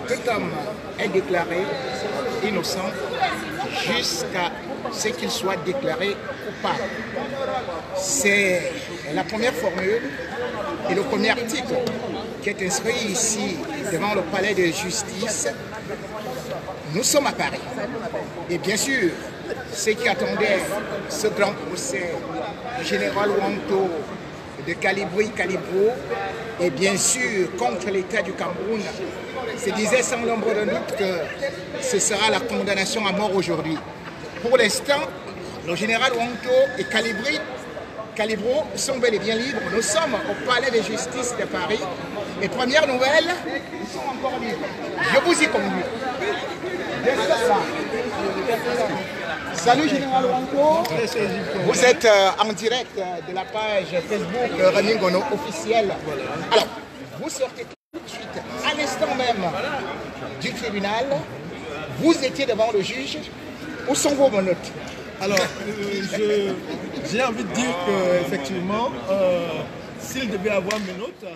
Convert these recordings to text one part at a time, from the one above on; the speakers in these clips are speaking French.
Tout homme est déclaré innocent jusqu'à ce qu'il soit déclaré coupable. C'est la première formule et le premier article qui est inscrit ici devant le palais de justice. Nous sommes à Paris. Et bien sûr, ceux qui attendaient ce grand procès du général Wanto, de Calibro, et bien sûr contre l'État du Cameroun, se disaient sans l'ombre de doute que ce sera la condamnation à mort aujourd'hui. Pour l'instant, le général Wanto et Calibro sont bel et bien libres. Nous sommes au palais de justice de Paris. Et première nouvelle, ils sont encore libres. Je vous y conduis. Salut Général Wanto. Vous êtes en direct de la page Facebook René Ngono officielle. Alors, vous sortez tout de suite, à l'instant même du tribunal. Vous étiez devant le juge. Où sont vos menottes? Alors, j'ai envie de dire qu'effectivement, s'il devait avoir mes notes,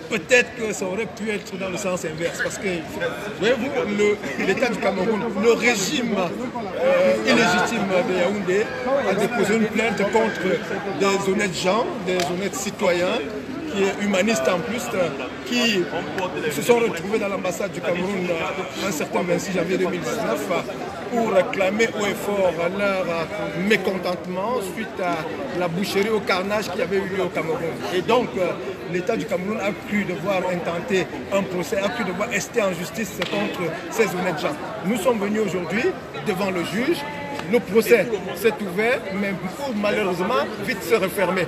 peut-être que ça aurait pu être dans le sens inverse. Parce que, voyez-vous, l'État du Cameroun, le régime illégitime de Yaoundé a déposé une plainte contre des honnêtes gens, des honnêtes citoyens, qui est humaniste en plus, qui se sont retrouvés dans l'ambassade du Cameroun un certain 26 janvier 2019 pour réclamer haut et fort leur mécontentement suite à la boucherie au carnage qui avait eu lieu au Cameroun. Et donc l'État du Cameroun a cru devoir intenter un procès, a cru devoir rester en justice contre ces honnêtes gens. Nous sommes venus aujourd'hui devant le juge. Le procès s'est ouvert, mais malheureusement vite se refermer.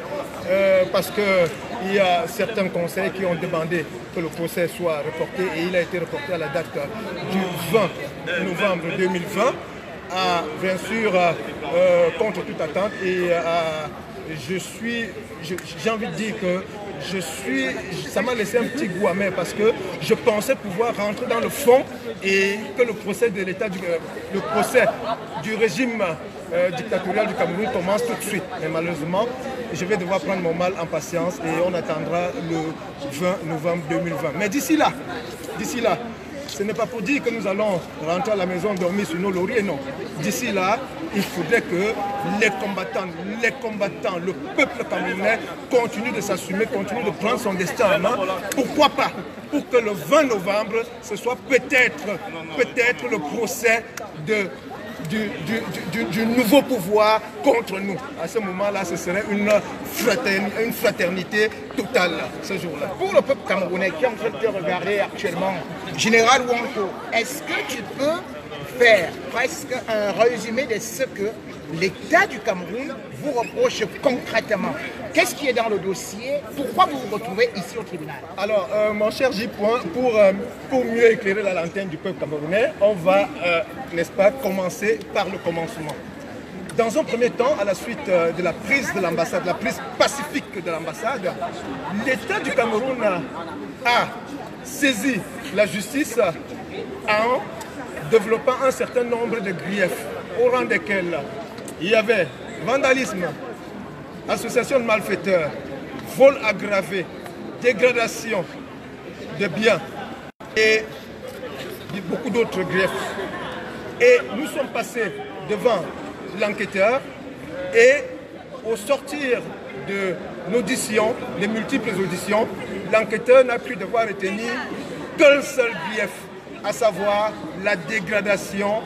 Parce qu'il y a certains conseils qui ont demandé que le procès soit reporté et il a été reporté à la date du 20 novembre 2020, bien sûr contre toute attente. Et j'ai envie de dire que ça m'a laissé un petit goût amer parce que je pensais pouvoir rentrer dans le fond et que le procès de l'État, le procès du régime dictatorial du Cameroun commence tout de suite. Mais malheureusement, je vais devoir prendre mon mal en patience et on attendra le 20 novembre 2020. Mais d'ici là, ce n'est pas pour dire que nous allons rentrer à la maison dormir sur nos lauriers, non. D'ici là, il faudrait que les combattants, le peuple camerounais continue de s'assumer, continue de prendre son destin en main. Pourquoi pas? Pour que le 20 novembre, ce soit peut-être le procès du nouveau pouvoir contre nous. À ce moment-là, ce serait une fraternité totale ce jour-là. Pour le peuple camerounais qui est en train de te regarder actuellement, Général Wanto, est-ce que tu peux faire presque un résumé de ce que l'État du Cameroun vous reproche concrètement? Qu'est-ce qui est dans le dossier? Pourquoi vous vous retrouvez ici au tribunal? Alors, mon cher J-Point, pour mieux éclairer la lanterne du peuple camerounais, on va, n'est-ce pas, commencer par le commencement. Dans un premier temps, à la suite de la prise de l'ambassade, la prise pacifique de l'ambassade, l'État du Cameroun a saisi la justice en développant un certain nombre de griefs, au rang desquels il y avait vandalisme, association de malfaiteurs, vol aggravé, dégradation de biens et beaucoup d'autres griefs. Et nous sommes passés devant l'enquêteur et au sortir de l'audition, les multiples auditions, l'enquêteur n'a pu devoir retenir qu'un seul grief, à savoir la dégradation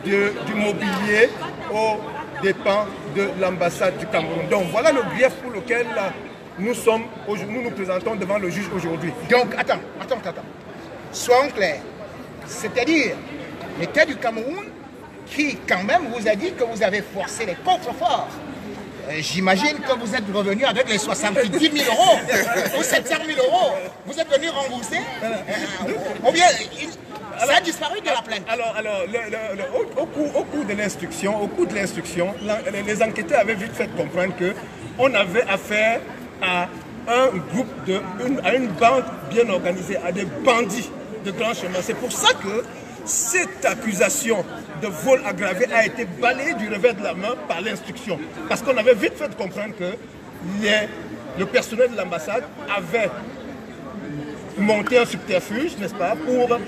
du mobilier aux dépens de l'ambassade du Cameroun. Donc voilà le grief pour lequel nous nous présentons devant le juge aujourd'hui. Donc attends. Soyons clairs. C'est-à-dire l'État du Cameroun qui quand même vous a dit que vous avez forcé les coffres-forts. J'imagine que vous êtes revenu avec les 70 000 euros ou 700 000 euros. Vous êtes venu rembourser ou bien ça a disparu de la plainte. Alors au cours de l'instruction, les enquêteurs avaient vite fait comprendre qu'on avait affaire à un groupe, à une bande bien organisée, à des bandits de grand chemin. C'est pour ça que cette accusation de vol aggravé a été balayée du revers de la main par l'instruction. Parce qu'on avait vite fait comprendre que le personnel de l'ambassade avait monté un subterfuge, n'est-ce pas, pour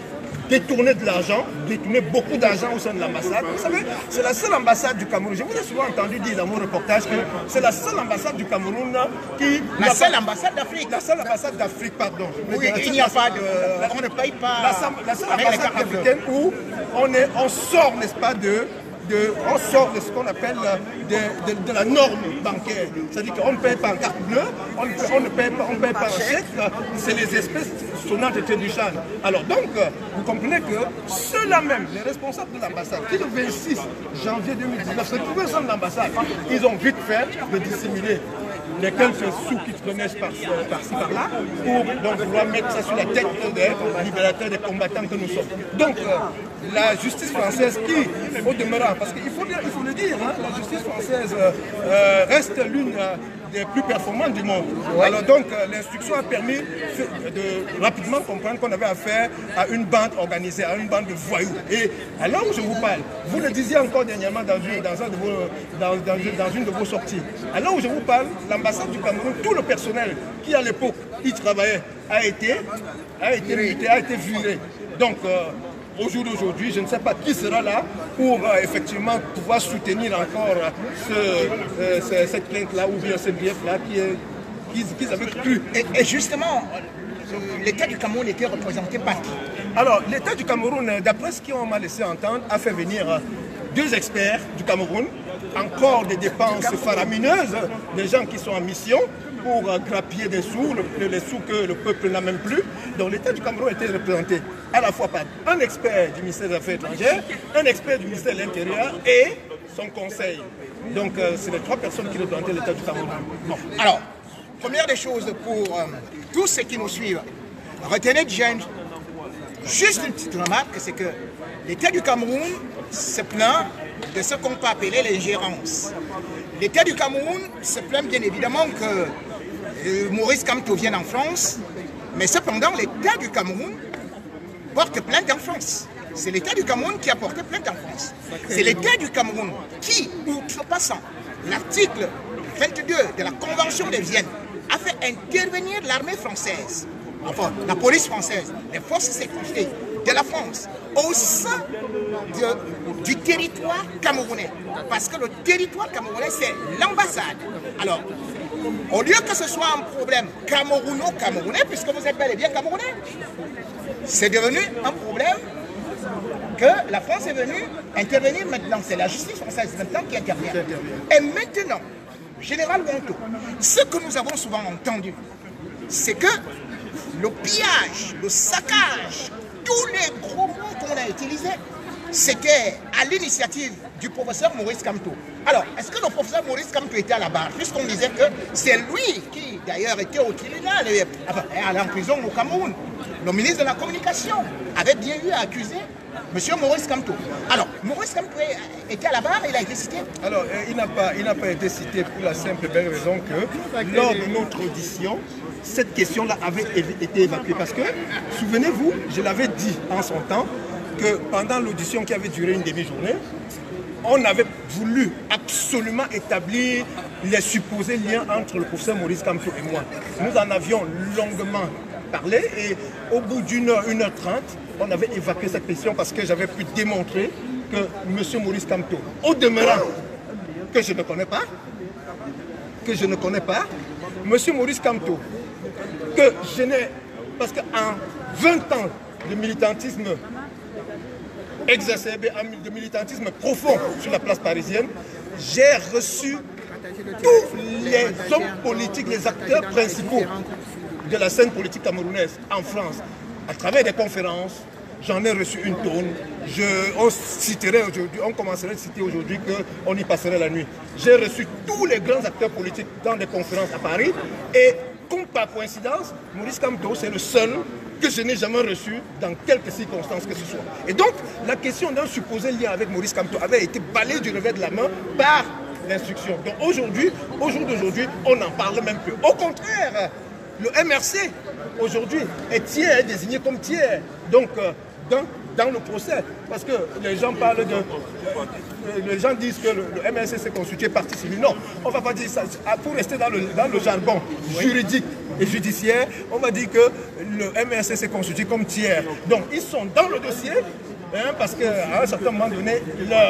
détourner de l'argent, détourner beaucoup d'argent au sein de l'ambassade. Vous savez, c'est la seule ambassade du Cameroun. Je vous ai souvent entendu dire dans mon reportage que c'est la seule ambassade du Cameroun qui... La seule ambassade d'Afrique. La seule ambassade d'Afrique, pardon. Oui, il n'y a pas de... On ne paye pas... La seule ambassade africaine où on sort, n'est-ce pas, on sort de ce qu'on appelle de la norme bancaire. C'est-à-dire qu'on ne paye pas en carte bleue, on ne paye pas en chèque, c'est les espèces sonnantes et trébuchantes. Alors donc, vous comprenez que ceux-là même, les responsables de l'ambassade, qui le 26 janvier 2019 se trouvaient au sein de l'ambassade, ils ont vite fait de dissimuler les quelques sous qui connaissent par-ci par-là pour donc vouloir mettre ça sur la tête des libérateurs, des combattants que nous sommes. Donc la justice française qui, au demeurant, parce qu'il faut le dire, hein, la justice française reste l'une des plus performantes du monde. Ouais. Alors donc l'instruction a permis de rapidement comprendre qu'on avait affaire à une bande organisée, à une bande de voyous. Et alors où je vous parle, vous le disiez encore dernièrement dans une de vos sorties, alors où je vous parle, l'ambassade du Cameroun, tout le personnel qui à l'époque y travaillait a été viré. Donc au jour d'aujourd'hui, je ne sais pas qui sera là pour effectivement pouvoir soutenir encore cette plainte-là ou bien ce grief-là qu'ils avaient cru. Et justement, l'État du Cameroun était représenté par qui? Alors, l'État du Cameroun, d'après ce qu'on m'a laissé entendre, a fait venir 2 experts du Cameroun, encore des dépenses faramineuses, des gens qui sont en mission pour grappiller des sous, les sous que le peuple n'a même plus. Donc l'État du Cameroun était représenté à la fois par un expert du ministère des Affaires étrangères, un expert du ministère de l'Intérieur et son conseil. Donc c'est les 3 personnes qui représentaient l'État du Cameroun. Bon. Alors, première des choses pour tous ceux qui nous suivent, retenez déjà juste une petite remarque, c'est que l'État du Cameroun se plaint de ce qu'on peut appeler l'ingérence. L'État du Cameroun se plaint bien évidemment que Maurice Kamto vienne en France, mais cependant l'État du Cameroun porte plainte en France. C'est l'État du Cameroun qui a porté plainte en France. C'est l'État du Cameroun qui, outrepassant l'article 22 de la Convention de Vienne, a fait intervenir l'armée française, enfin la police française, les forces de sécurité de la France, au sein du territoire camerounais. Parce que le territoire camerounais, c'est l'ambassade. Alors, au lieu que ce soit un problème camerouno-camerounais, puisque vous êtes bel et bien camerounais, c'est devenu un problème que la France est venue intervenir maintenant. C'est la justice française maintenant qui intervient. Et maintenant, Général Wonto, ce que nous avons souvent entendu, c'est que le pillage, le saccage, tous les gros mots qu'on a utilisés, c'était à l'initiative du professeur Maurice Kamto. Alors, est-ce que le professeur Maurice Kamto était à la barre, puisqu'on disait que c'est lui qui, d'ailleurs, était au tribunal et allé en prison au Cameroun. Le ministre de la Communication avait bien eu à accuser M. Maurice Kamto. Alors, Maurice Kamto était à la barre, il a été cité? Alors, il n'a pas été cité pour la simple et belle raison que, lors de notre audition, cette question-là avait été évacuée. Parce que, souvenez-vous, je l'avais dit en son temps, que pendant l'audition qui avait duré une demi-journée, on avait voulu absolument établir les supposés liens entre le professeur Maurice Kamto et moi. Nous en avions longuement parlé et au bout d'une heure, 1h30, on avait évacué cette question parce que j'avais pu démontrer que M. Maurice Kamto, au demeurant, que je ne connais pas, M. Maurice Kamto, que je n'ai, parce qu'en 20 ans de militantisme exacerbé, de militantisme profond sur la place parisienne, j'ai reçu tous les hommes politiques, les acteurs principaux de la scène politique camerounaise en France, à travers des conférences. J'en ai reçu une tonne. On commencerait à citer aujourd'hui qu'on y passerait la nuit. J'ai reçu tous les grands acteurs politiques dans des conférences à Paris et, comme par coïncidence, Maurice Kamto, c'est le seul que je n'ai jamais reçu dans quelques circonstances que ce soit. Et donc, la question d'un supposé lien avec Maurice Kamto avait été balayée du revers de la main par l'instruction. Donc aujourd'hui, au jour d'aujourd'hui, on n'en parle même plus. Au contraire, le MRC, aujourd'hui, est désigné comme tiers. Donc, dans le procès. Parce que les gens parlent de... Les gens disent que le MLC s'est constitué partie civile. Non, on ne va pas dire ça. Pour rester dans le jargon juridique et judiciaire, on va dire que le MLC s'est constitué comme tiers. Donc ils sont dans le dossier, parce qu'à un certain moment donné,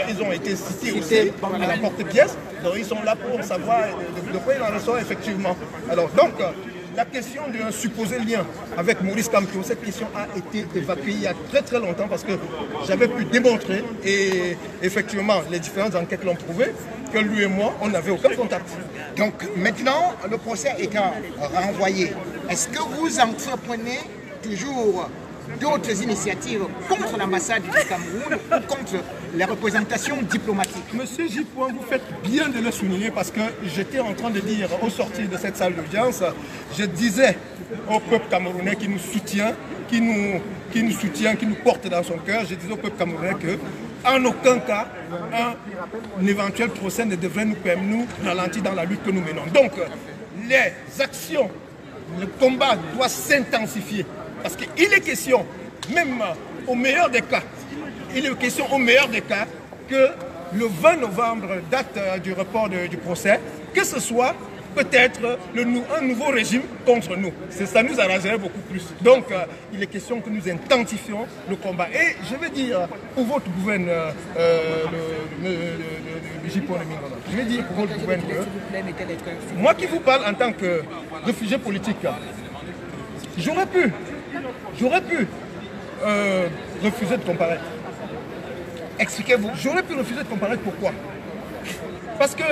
ils ont été cités aussi à la porte-pièce. Donc ils sont là pour savoir de quoi il en ressort effectivement. Alors donc, la question d'un supposé lien avec Maurice Kamto, cette question a été évacuée il y a très très longtemps parce que j'avais pu démontrer, et effectivement les différentes enquêtes l'ont prouvé, que lui et moi, on n'avait aucun contact. Donc maintenant, le procès étant renvoyé, est-ce que vous entreprenez toujours d'autres initiatives contre l'ambassade du Cameroun ou contre les représentations diplomatiques? Monsieur J. vous faites bien de le souligner parce que j'étais en train de dire au sortir de cette salle d'audience, je disais au peuple camerounais qui nous soutient, qui nous porte dans son cœur, je disais au peuple camerounais que en aucun cas, un éventuel procès ne devrait nous ralentir dans la lutte que nous menons. Donc, les actions, le combat doit s'intensifier. Parce qu'il est question, même au meilleur des cas, que le 20 novembre, date du report du procès, que ce soit peut-être un nouveau régime contre nous. Ça nous arrangerait beaucoup plus. Donc, il est question que nous intensifions le combat. Et je vais dire pour votre gouverneur, je vais dire pour votre gouverneur que moi qui vous parle en tant que réfugié politique, j'aurais pu refuser de comparaître. Expliquez-vous. J'aurais pu refuser de comparaître. Pourquoi? Parce que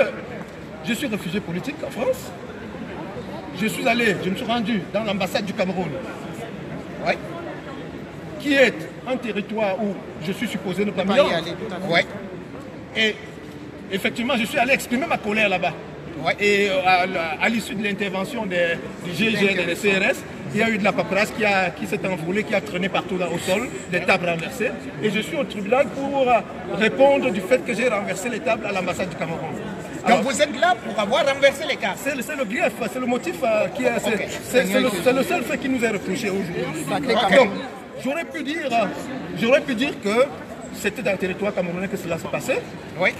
je suis réfugié politique en France. Je me suis rendu dans l'ambassade du Cameroun, qui est un territoire où je suis supposé ne pas y aller. Et effectivement, je suis allé exprimer ma colère là-bas. Et à l'issue de l'intervention du GIGN et des CRS, il y a eu de la paperasse qui s'est envolée, qui a traîné partout au sol, des tables renversées. Et je suis au tribunal pour répondre du fait que j'ai renversé les tables à l'ambassade du Cameroun. Donc vous êtes là pour avoir renversé les tables? C'est le grief, c'est le motif qui est... C'est le seul fait qui nous est reproché aujourd'hui. Donc, j'aurais pu dire que c'était dans le territoire camerounais que cela se passait. Oui.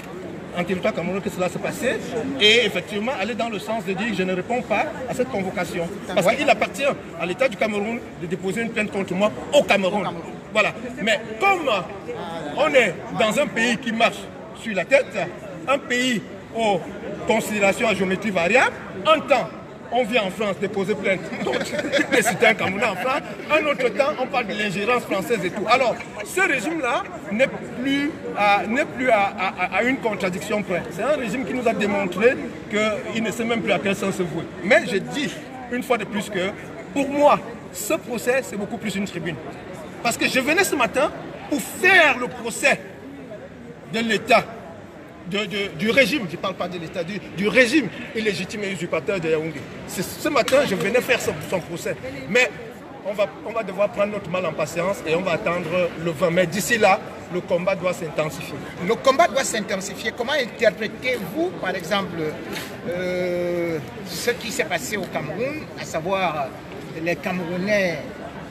En territoire camerounais que cela se passait, et effectivement aller dans le sens de dire que je ne réponds pas à cette convocation. Parce qu'il appartient à l'État du Cameroun de déposer une plainte contre moi au Cameroun. Voilà. Mais comme on est dans un pays qui marche sur la tête, un pays aux considérations à géométrie variable, un temps on vient en France déposer plainte contre les citoyens camerounais en France, un autre temps on parle de l'ingérence française et tout. Alors ce régime-là n'est plus à une contradiction près. C'est un régime qui nous a démontré qu'il ne sait même plus à quel sens se vouer. Mais je dis une fois de plus que pour moi, ce procès c'est beaucoup plus une tribune. Parce que je venais ce matin pour faire le procès de l'État. Du régime, je ne parle pas de l'État, du régime illégitime et usurpateur de Yaoundé. Ce matin, je venais faire son procès. Mais on va devoir prendre notre mal en patience et on va attendre le 20 mai. D'ici là, le combat doit s'intensifier. Le combat doit s'intensifier. Comment interprétez-vous, par exemple, ce qui s'est passé au Cameroun, à savoir les Camerounais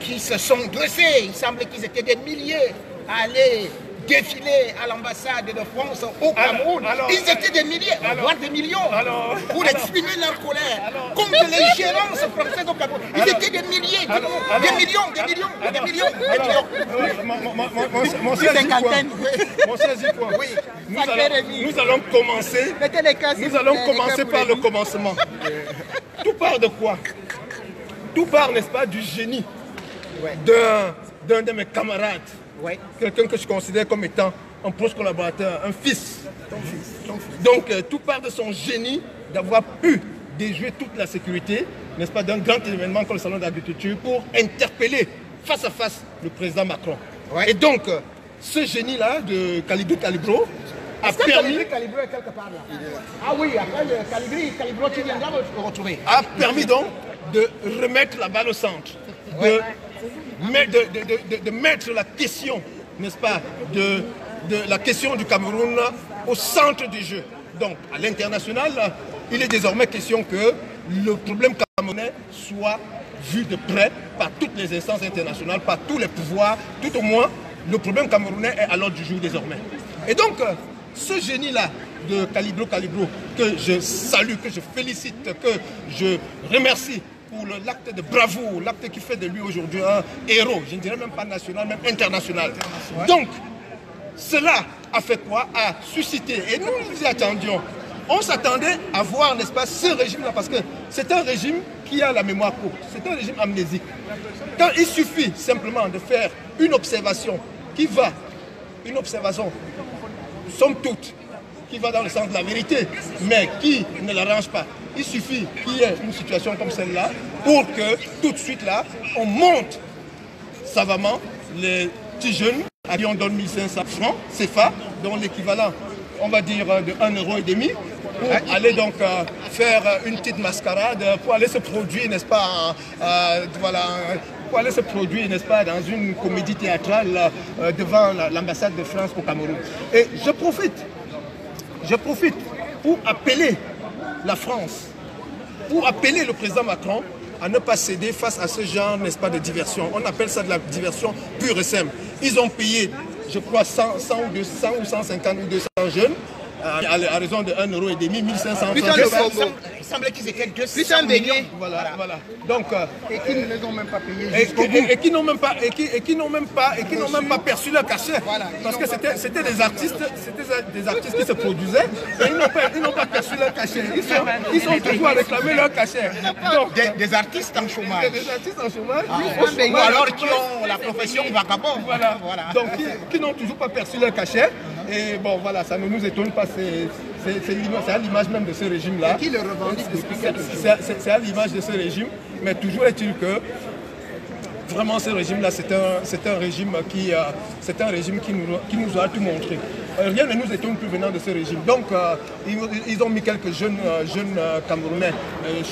qui se sont dressés, il semblait qu'ils étaient des milliers à aller défiler à l'ambassade de France au Cameroun. Ils étaient des milliers, voire des millions, pour exprimer leur colère contre l'ingérence française au Cameroun. Ils étaient des milliers, des millions. Mon cher Zikwa, nous allons commencer par le commencement. Tout part de quoi? Tout part, n'est-ce pas, du génie d'un de mes camarades. Quelqu'un que je considère comme étant un proche collaborateur, un fils. Donc tout part de son génie d'avoir pu déjouer toute la sécurité, n'est-ce pas, d'un grand événement comme le salon d'agriculture pour interpeller face à face le président Macron. Et donc ce génie-là de Calibro a permis... Calibro est quelque part là. Ah oui, après le Calibro qui viendra le retrouver. A permis donc de remettre la balle au centre. De mettre la question, n'est-ce pas, de la question du Cameroun au centre du jeu. Donc, à l'international, il est désormais question que le problème camerounais soit vu de près par toutes les instances internationales, par tous les pouvoirs, tout au moins le problème camerounais est à l'ordre du jour désormais. Et donc, ce génie-là de Calibro, que je salue, que je félicite, que je remercie pour l'acte de bravoure, l'acte qui fait de lui aujourd'hui un héros, je ne dirais même pas national, même international. Donc, cela a fait quoi? A suscité, et nous nous y attendions. On s'attendait à voir, n'est-ce pas, ce régime-là, parce que c'est un régime qui a la mémoire courte, c'est un régime amnésique. Quand il suffit simplement de faire une observation qui va, une observation, somme toute, qui va dans le sens de la vérité, mais qui ne l'arrange pas. Il suffit qu'il y ait une situation comme celle-là pour que tout de suite là, on monte savamment les petits jeunes à qui on donne 1500 francs CFA, dont l'équivalent, on va dire, de 1,5 €, pour aller donc faire une petite mascarade, pour aller se produire, n'est-ce pas, voilà, pour aller se produire, n'est-ce pas, dans une comédie théâtrale devant l'ambassade de France au Cameroun. Et je profite pour appeler la France, pour appeler le président Macron à ne pas céder face à ce genre, n'est-ce pas, de diversion. On appelle ça de la diversion pure et simple. Ils ont payé, je crois, 100 ou 200 ou 150 ou 200 jeunes à raison de 1,5 €, 1500 francs. Il semblait qu'ils étaient 200 millions. Voilà. Donc, et qui ne les ont même pas payés. Et qui n'ont même pas perçu leur cachet. Voilà, parce que c'était des artistes qui se produisaient et ils n'ont pas perçu leur cachet. Ils sont toujours à réclamer leur cachet. Donc, des artistes en chômage. Des artistes en chômage. Ou alors qui ont la profession vagabond. Voilà. Donc qui n'ont toujours pas perçu leur cachet. Et bon, voilà, ça ne nous étonne pas. C'est à l'image même de ce régime-là. Qui le revendique? C'est à l'image de ce régime. Mais toujours est-il que vraiment ce régime-là, c'est un régime qui nous a tout montré. Rien ne nous étonne plus venant de ce régime. Donc, ils ont mis quelques jeunes Camerounais,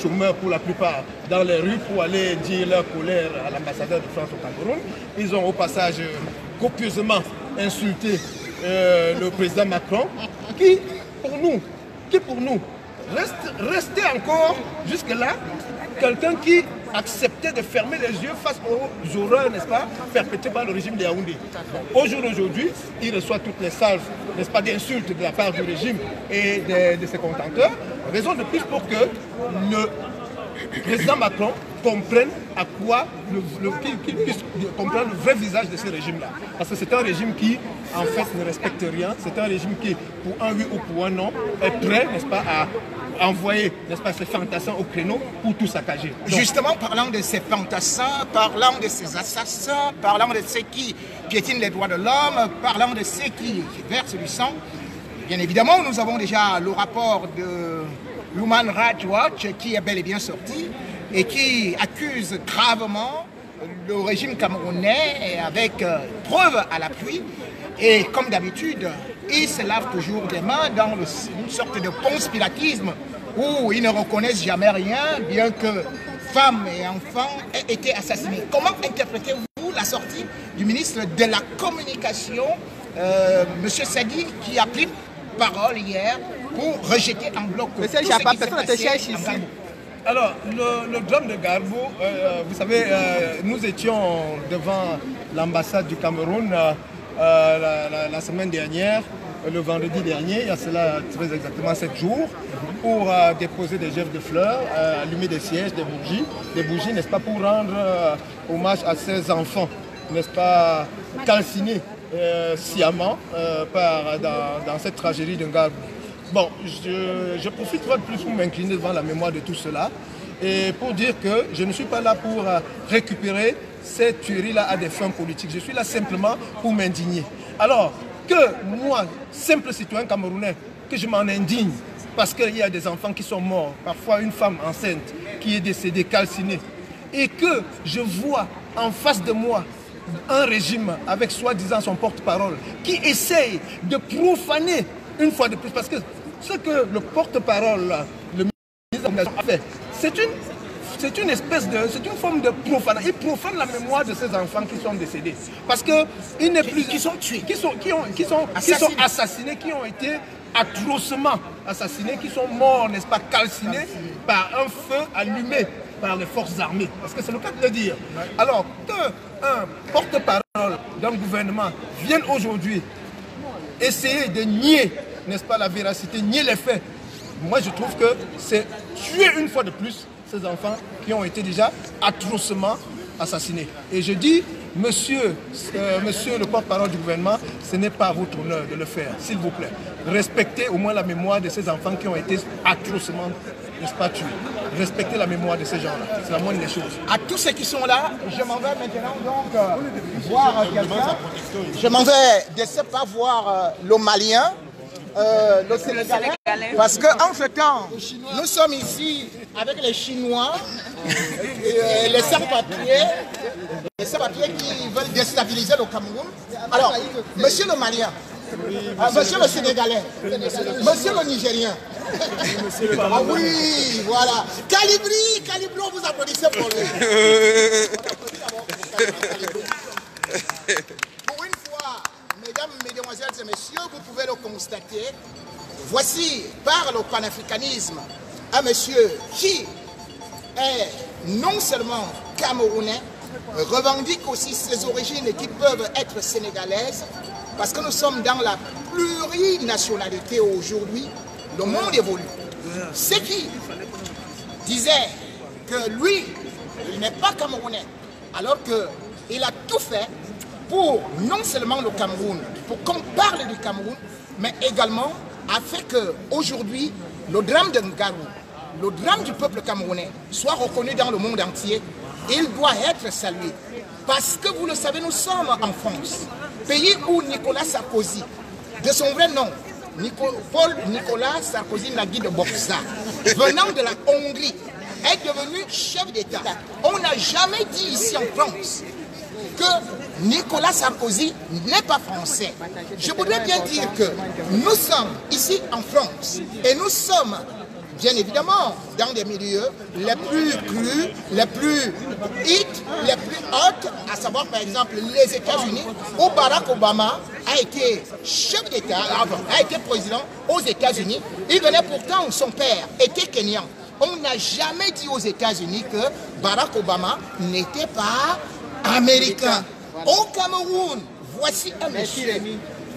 chômeurs pour la plupart, dans les rues pour aller dire leur colère à l'ambassadeur de France au Cameroun. Ils ont au passage copieusement insulté le président Macron, qui pour nous restait encore jusque-là quelqu'un qui acceptait de fermer les yeux face aux horreurs, n'est-ce pas, perpétrées par le régime de Yaoundé. Au jour d'aujourd'hui, il reçoit toutes les salves, n'est-ce pas, d'insultes de la part du régime et de ses contenteurs. Raison de plus pour que le président Macron comprenne à quoi, qu'il puisse comprendre le vrai visage de ce régime-là. Parce que c'est un régime qui, en fait, ne respecte rien. C'est un régime qui, pour un oui ou pour un non, est prêt, n'est-ce pas, à envoyer, n'est-ce pas, ses fantassins au créneau pour tout saccager. Donc, justement, parlant de ces fantassins, parlant de ces assassins, parlant de ceux qui piétinent les droits de l'homme, parlant de ceux qui versent du sang, bien évidemment, nous avons déjà le rapport de Human Rights Watch qui est bel et bien sorti et qui accuse gravement le régime camerounais avec preuve à l'appui. Et comme d'habitude, ils se lavent toujours des mains dans une sorte de conspiratisme où ils ne reconnaissent jamais rien, bien que femmes et enfants aient été assassinés. Comment interprétez-vous la sortie du ministre de la Communication, M. Sadi, qui a pris parole hier pour rejeter en bloc tout ce qui s'est passé en Gabon? Alors, le drame de Garbo, vous savez, nous étions devant l'ambassade du Cameroun la semaine dernière, le vendredi dernier, il y a cela très exactement 7 jours, pour déposer des gestes de fleurs, allumer des sièges, des bougies, n'est-ce pas, pour rendre hommage à ces enfants, n'est-ce pas, calcinés sciemment dans cette tragédie de Garbo. Bon, je profite de plus pour m'incliner devant la mémoire de tout cela et pour dire que je ne suis pas là pour récupérer ces tueries-là à des fins politiques. Je suis là simplement pour m'indigner. Alors, que moi, simple citoyen camerounais, que je m'en indigne parce qu'il y a des enfants qui sont morts, parfois une femme enceinte qui est décédée, calcinée, et que je vois en face de moi un régime avec soi-disant son porte-parole qui essaye de profaner une fois de plus, parce que ce que le porte-parole, le ministre a fait, c'est une espèce de, c'est une forme de profanation. Il profane la mémoire de ces enfants qui sont décédés, parce que il n'est plus, qui sont tués, qui sont assassinés, qui ont été atrocement assassinés, qui sont morts, n'est-ce pas, calcinés par un feu allumé par les forces armées, parce que c'est le cas de le dire. Alors qu'un porte-parole d'un gouvernement viennent aujourd'hui essayer de nier, n'est-ce pas, la véracité, nier les faits. Moi, je trouve que c'est tuer une fois de plus ces enfants qui ont été déjà atrocement assassinés. Et je dis, monsieur le porte-parole du gouvernement, ce n'est pas à votre honneur de le faire, s'il vous plaît. Respectez au moins la mémoire de ces enfants qui ont été atrocement, n'est-ce pas, tués. Respectez la mémoire de ces gens-là. C'est la moindre des choses. À tous ceux qui sont là, je m'en vais maintenant donc voir quelqu'un. Je m'en vais de ce pas voir le Malien, le Sénégalais, parce qu'entre-temps, nous sommes ici avec les Chinois, les sans-papiers, qui veulent déstabiliser le Cameroun. Alors, monsieur le Malien, monsieur le Sénégalais, monsieur le Nigérien. Ah oui, voilà. Calibri, on vous applaudissez pour lui. Pour une fois, mesdames, mesdemoiselles et messieurs, vous pouvez le constater. Voici, par le panafricanisme, un monsieur qui est non seulement camerounais, revendique aussi ses origines qui peuvent être sénégalaises, parce que nous sommes dans la plurinationalité aujourd'hui. Le monde évolue. Ce qui disait que lui, il n'est pas camerounais, alors qu'il a tout fait pour non seulement le Cameroun, pour qu'on parle du Cameroun, mais également a fait qu'aujourd'hui, le drame de Ngarou, le drame du peuple camerounais, soit reconnu dans le monde entier. Il doit être salué. Parce que vous le savez, nous sommes en France, pays où Nicolas Sarkozy, de son vrai nom, Paul Nicolas Sarkozy Nagui de Boksa, venant de la Hongrie, est devenu chef d'État. On n'a jamais dit ici en France que Nicolas Sarkozy n'est pas français. Je voudrais bien dire que nous sommes ici en France et nous sommes bien évidemment dans des milieux les plus crus, les plus hits, les plus hautes, à savoir par exemple les États-Unis, où Barack Obama a été chef d'État, a été président aux États-Unis. Il venait pourtant, son père était kenyan. On n'a jamais dit aux États-Unis que Barack Obama n'était pas américain. Au Cameroun, voici un monsieur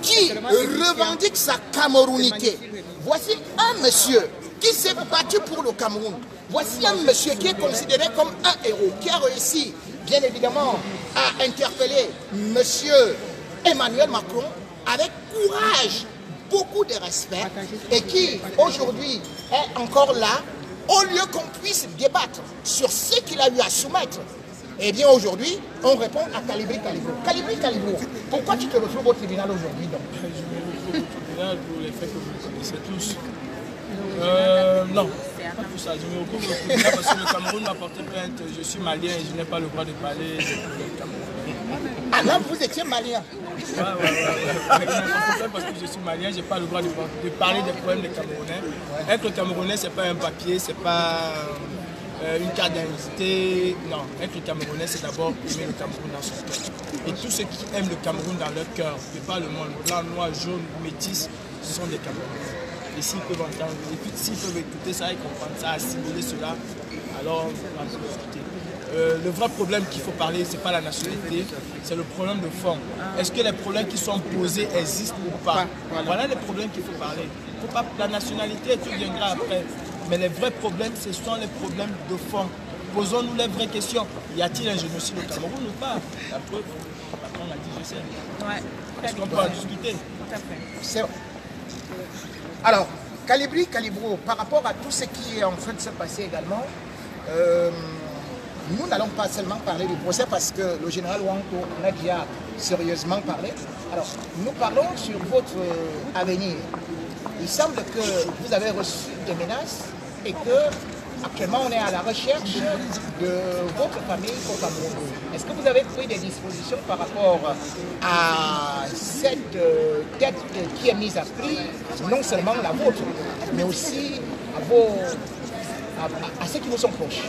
qui revendique sa camerounité. Voici un monsieur qui s'est battu pour le Cameroun. Voici un monsieur qui est considéré comme un héros, qui a réussi, bien évidemment, à interpeller monsieur Emmanuel Macron avec courage, beaucoup de respect, et qui, aujourd'hui, est encore là, au lieu qu'on puisse débattre sur ce qu'il a eu à soumettre. Eh bien, aujourd'hui, on répond à Calibri Calibro. Calibri Calibro, pourquoi tu te retrouves au tribunal aujourd'hui donc? Je me retrouve au tribunal pour les faits que vous connaissez tous. Non, pas pour ça. Je me retrouve au tribunal parce que le Cameroun m'a porté plainte. Je suis malien et je n'ai pas le droit de parler du Cameroun. Ah là, vous étiez malien. Ouais. Mais il m'a porté plainte parce que je suis malien, je n'ai pas le droit de parler des problèmes des Camerounais. Être Camerounais, ce n'est pas un papier, ce n'est pas une carte d'identité. Non, être Camerounais, c'est d'abord aimer le Cameroun dans son cœur. Et tous ceux qui aiment le Cameroun dans leur cœur, et pas le monde, blanc, noir, jaune, métis, ce sont des Camerounais. Et s'ils peuvent entendre, et puis s'ils peuvent écouter ça et comprendre ça, assimiler cela, alors on va discuter. Le vrai problème qu'il faut parler, ce n'est pas la nationalité, c'est le problème de fond. Est-ce que les problèmes qui sont posés existent ou pas? Voilà les problèmes qu'il faut parler. Faut pas, la nationalité, tout viendra après. Mais les vrais problèmes, ce sont les problèmes de fond. Posons-nous les vraies questions. Y a-t-il un génocide au Cameroun ou pas? La preuve, le patron a dit je sais. Ouais. Est-ce qu'on peut en discuter? Tout à fait. C'est vrai. Alors, Calibri, Calibro, par rapport à tout ce qui est en train de se passer également, nous n'allons pas seulement parler du procès parce que le général Wanko en a déjà sérieusement parlé. Alors, nous parlons sur votre avenir. Il semble que vous avez reçu des menaces et que actuellement on est à la recherche de votre famille au Cameroun. Est-ce que vous avez pris des dispositions par rapport à cette tête qui est mise à prix, non seulement la vôtre, mais aussi à ceux qui vous sont proches?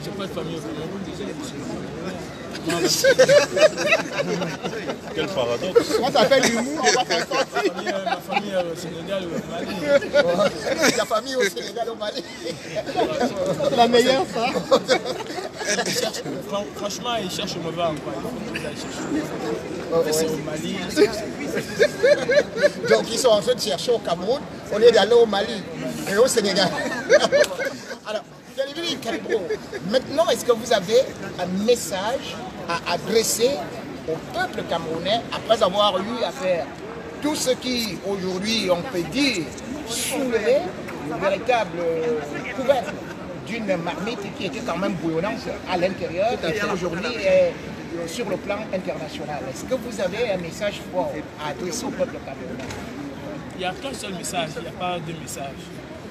J'ai pas de famille au Cameroun, désolé. Quel paradoxe. On t'appelle l'humour, on va faire sortir. Ma famille au Sénégal ou au Mali. La famille au Sénégal, au Mali. C'est la meilleure, ça. Franchement, ils cherchent mauvais endroit. C'est au Mali. Donc ils sont en train de chercher au Cameroun, on est d'aller au Mali et au Sénégal. Alors, Kalibri Kalibro, maintenant est-ce que vous avez un message à adresser au peuple camerounais après avoir eu à faire tout ce qui aujourd'hui on peut dire soulever le véritable couvercle d'une marmite qui était quand même bouillonnante à l'intérieur et qui aujourd'hui est sur le plan international. Est-ce que vous avez un message fort à adresser au peuple camerounais? Il n'y a qu'un seul message, il n'y a pas deux messages.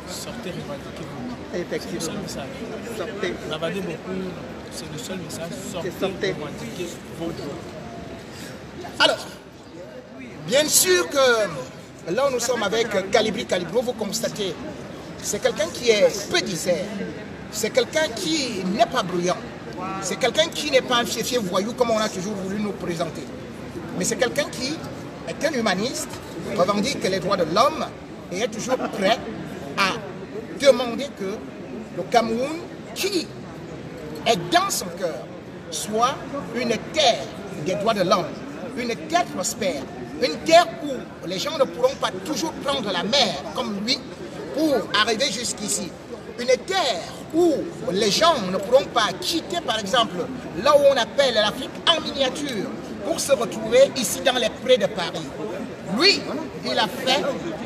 Sortez, revendiquez-vous. Effectivement. C'est le seul message. Sortez. Navadez beaucoup, c'est le seul message. Sortez, revendiquez vos droits. Alors, bien sûr que là où nous sommes avec Kalibri Kalibro, vous constatez, c'est quelqu'un qui est peu disert, c'est quelqu'un qui n'est pas bruyant, c'est quelqu'un qui n'est pas un fief voyou comme on a toujours voulu nous présenter. Mais c'est quelqu'un qui est un humaniste, revendique les droits de l'homme et est toujours prêt à demander que le Cameroun, qui est dans son cœur, soit une terre des droits de l'homme, une terre prospère, une terre où les gens ne pourront pas toujours prendre la mer comme lui pour arriver jusqu'ici. Une terre où les gens ne pourront pas quitter, par exemple, là où on appelle l'Afrique en miniature, pour se retrouver ici dans les prés de Paris. Lui, il a fait,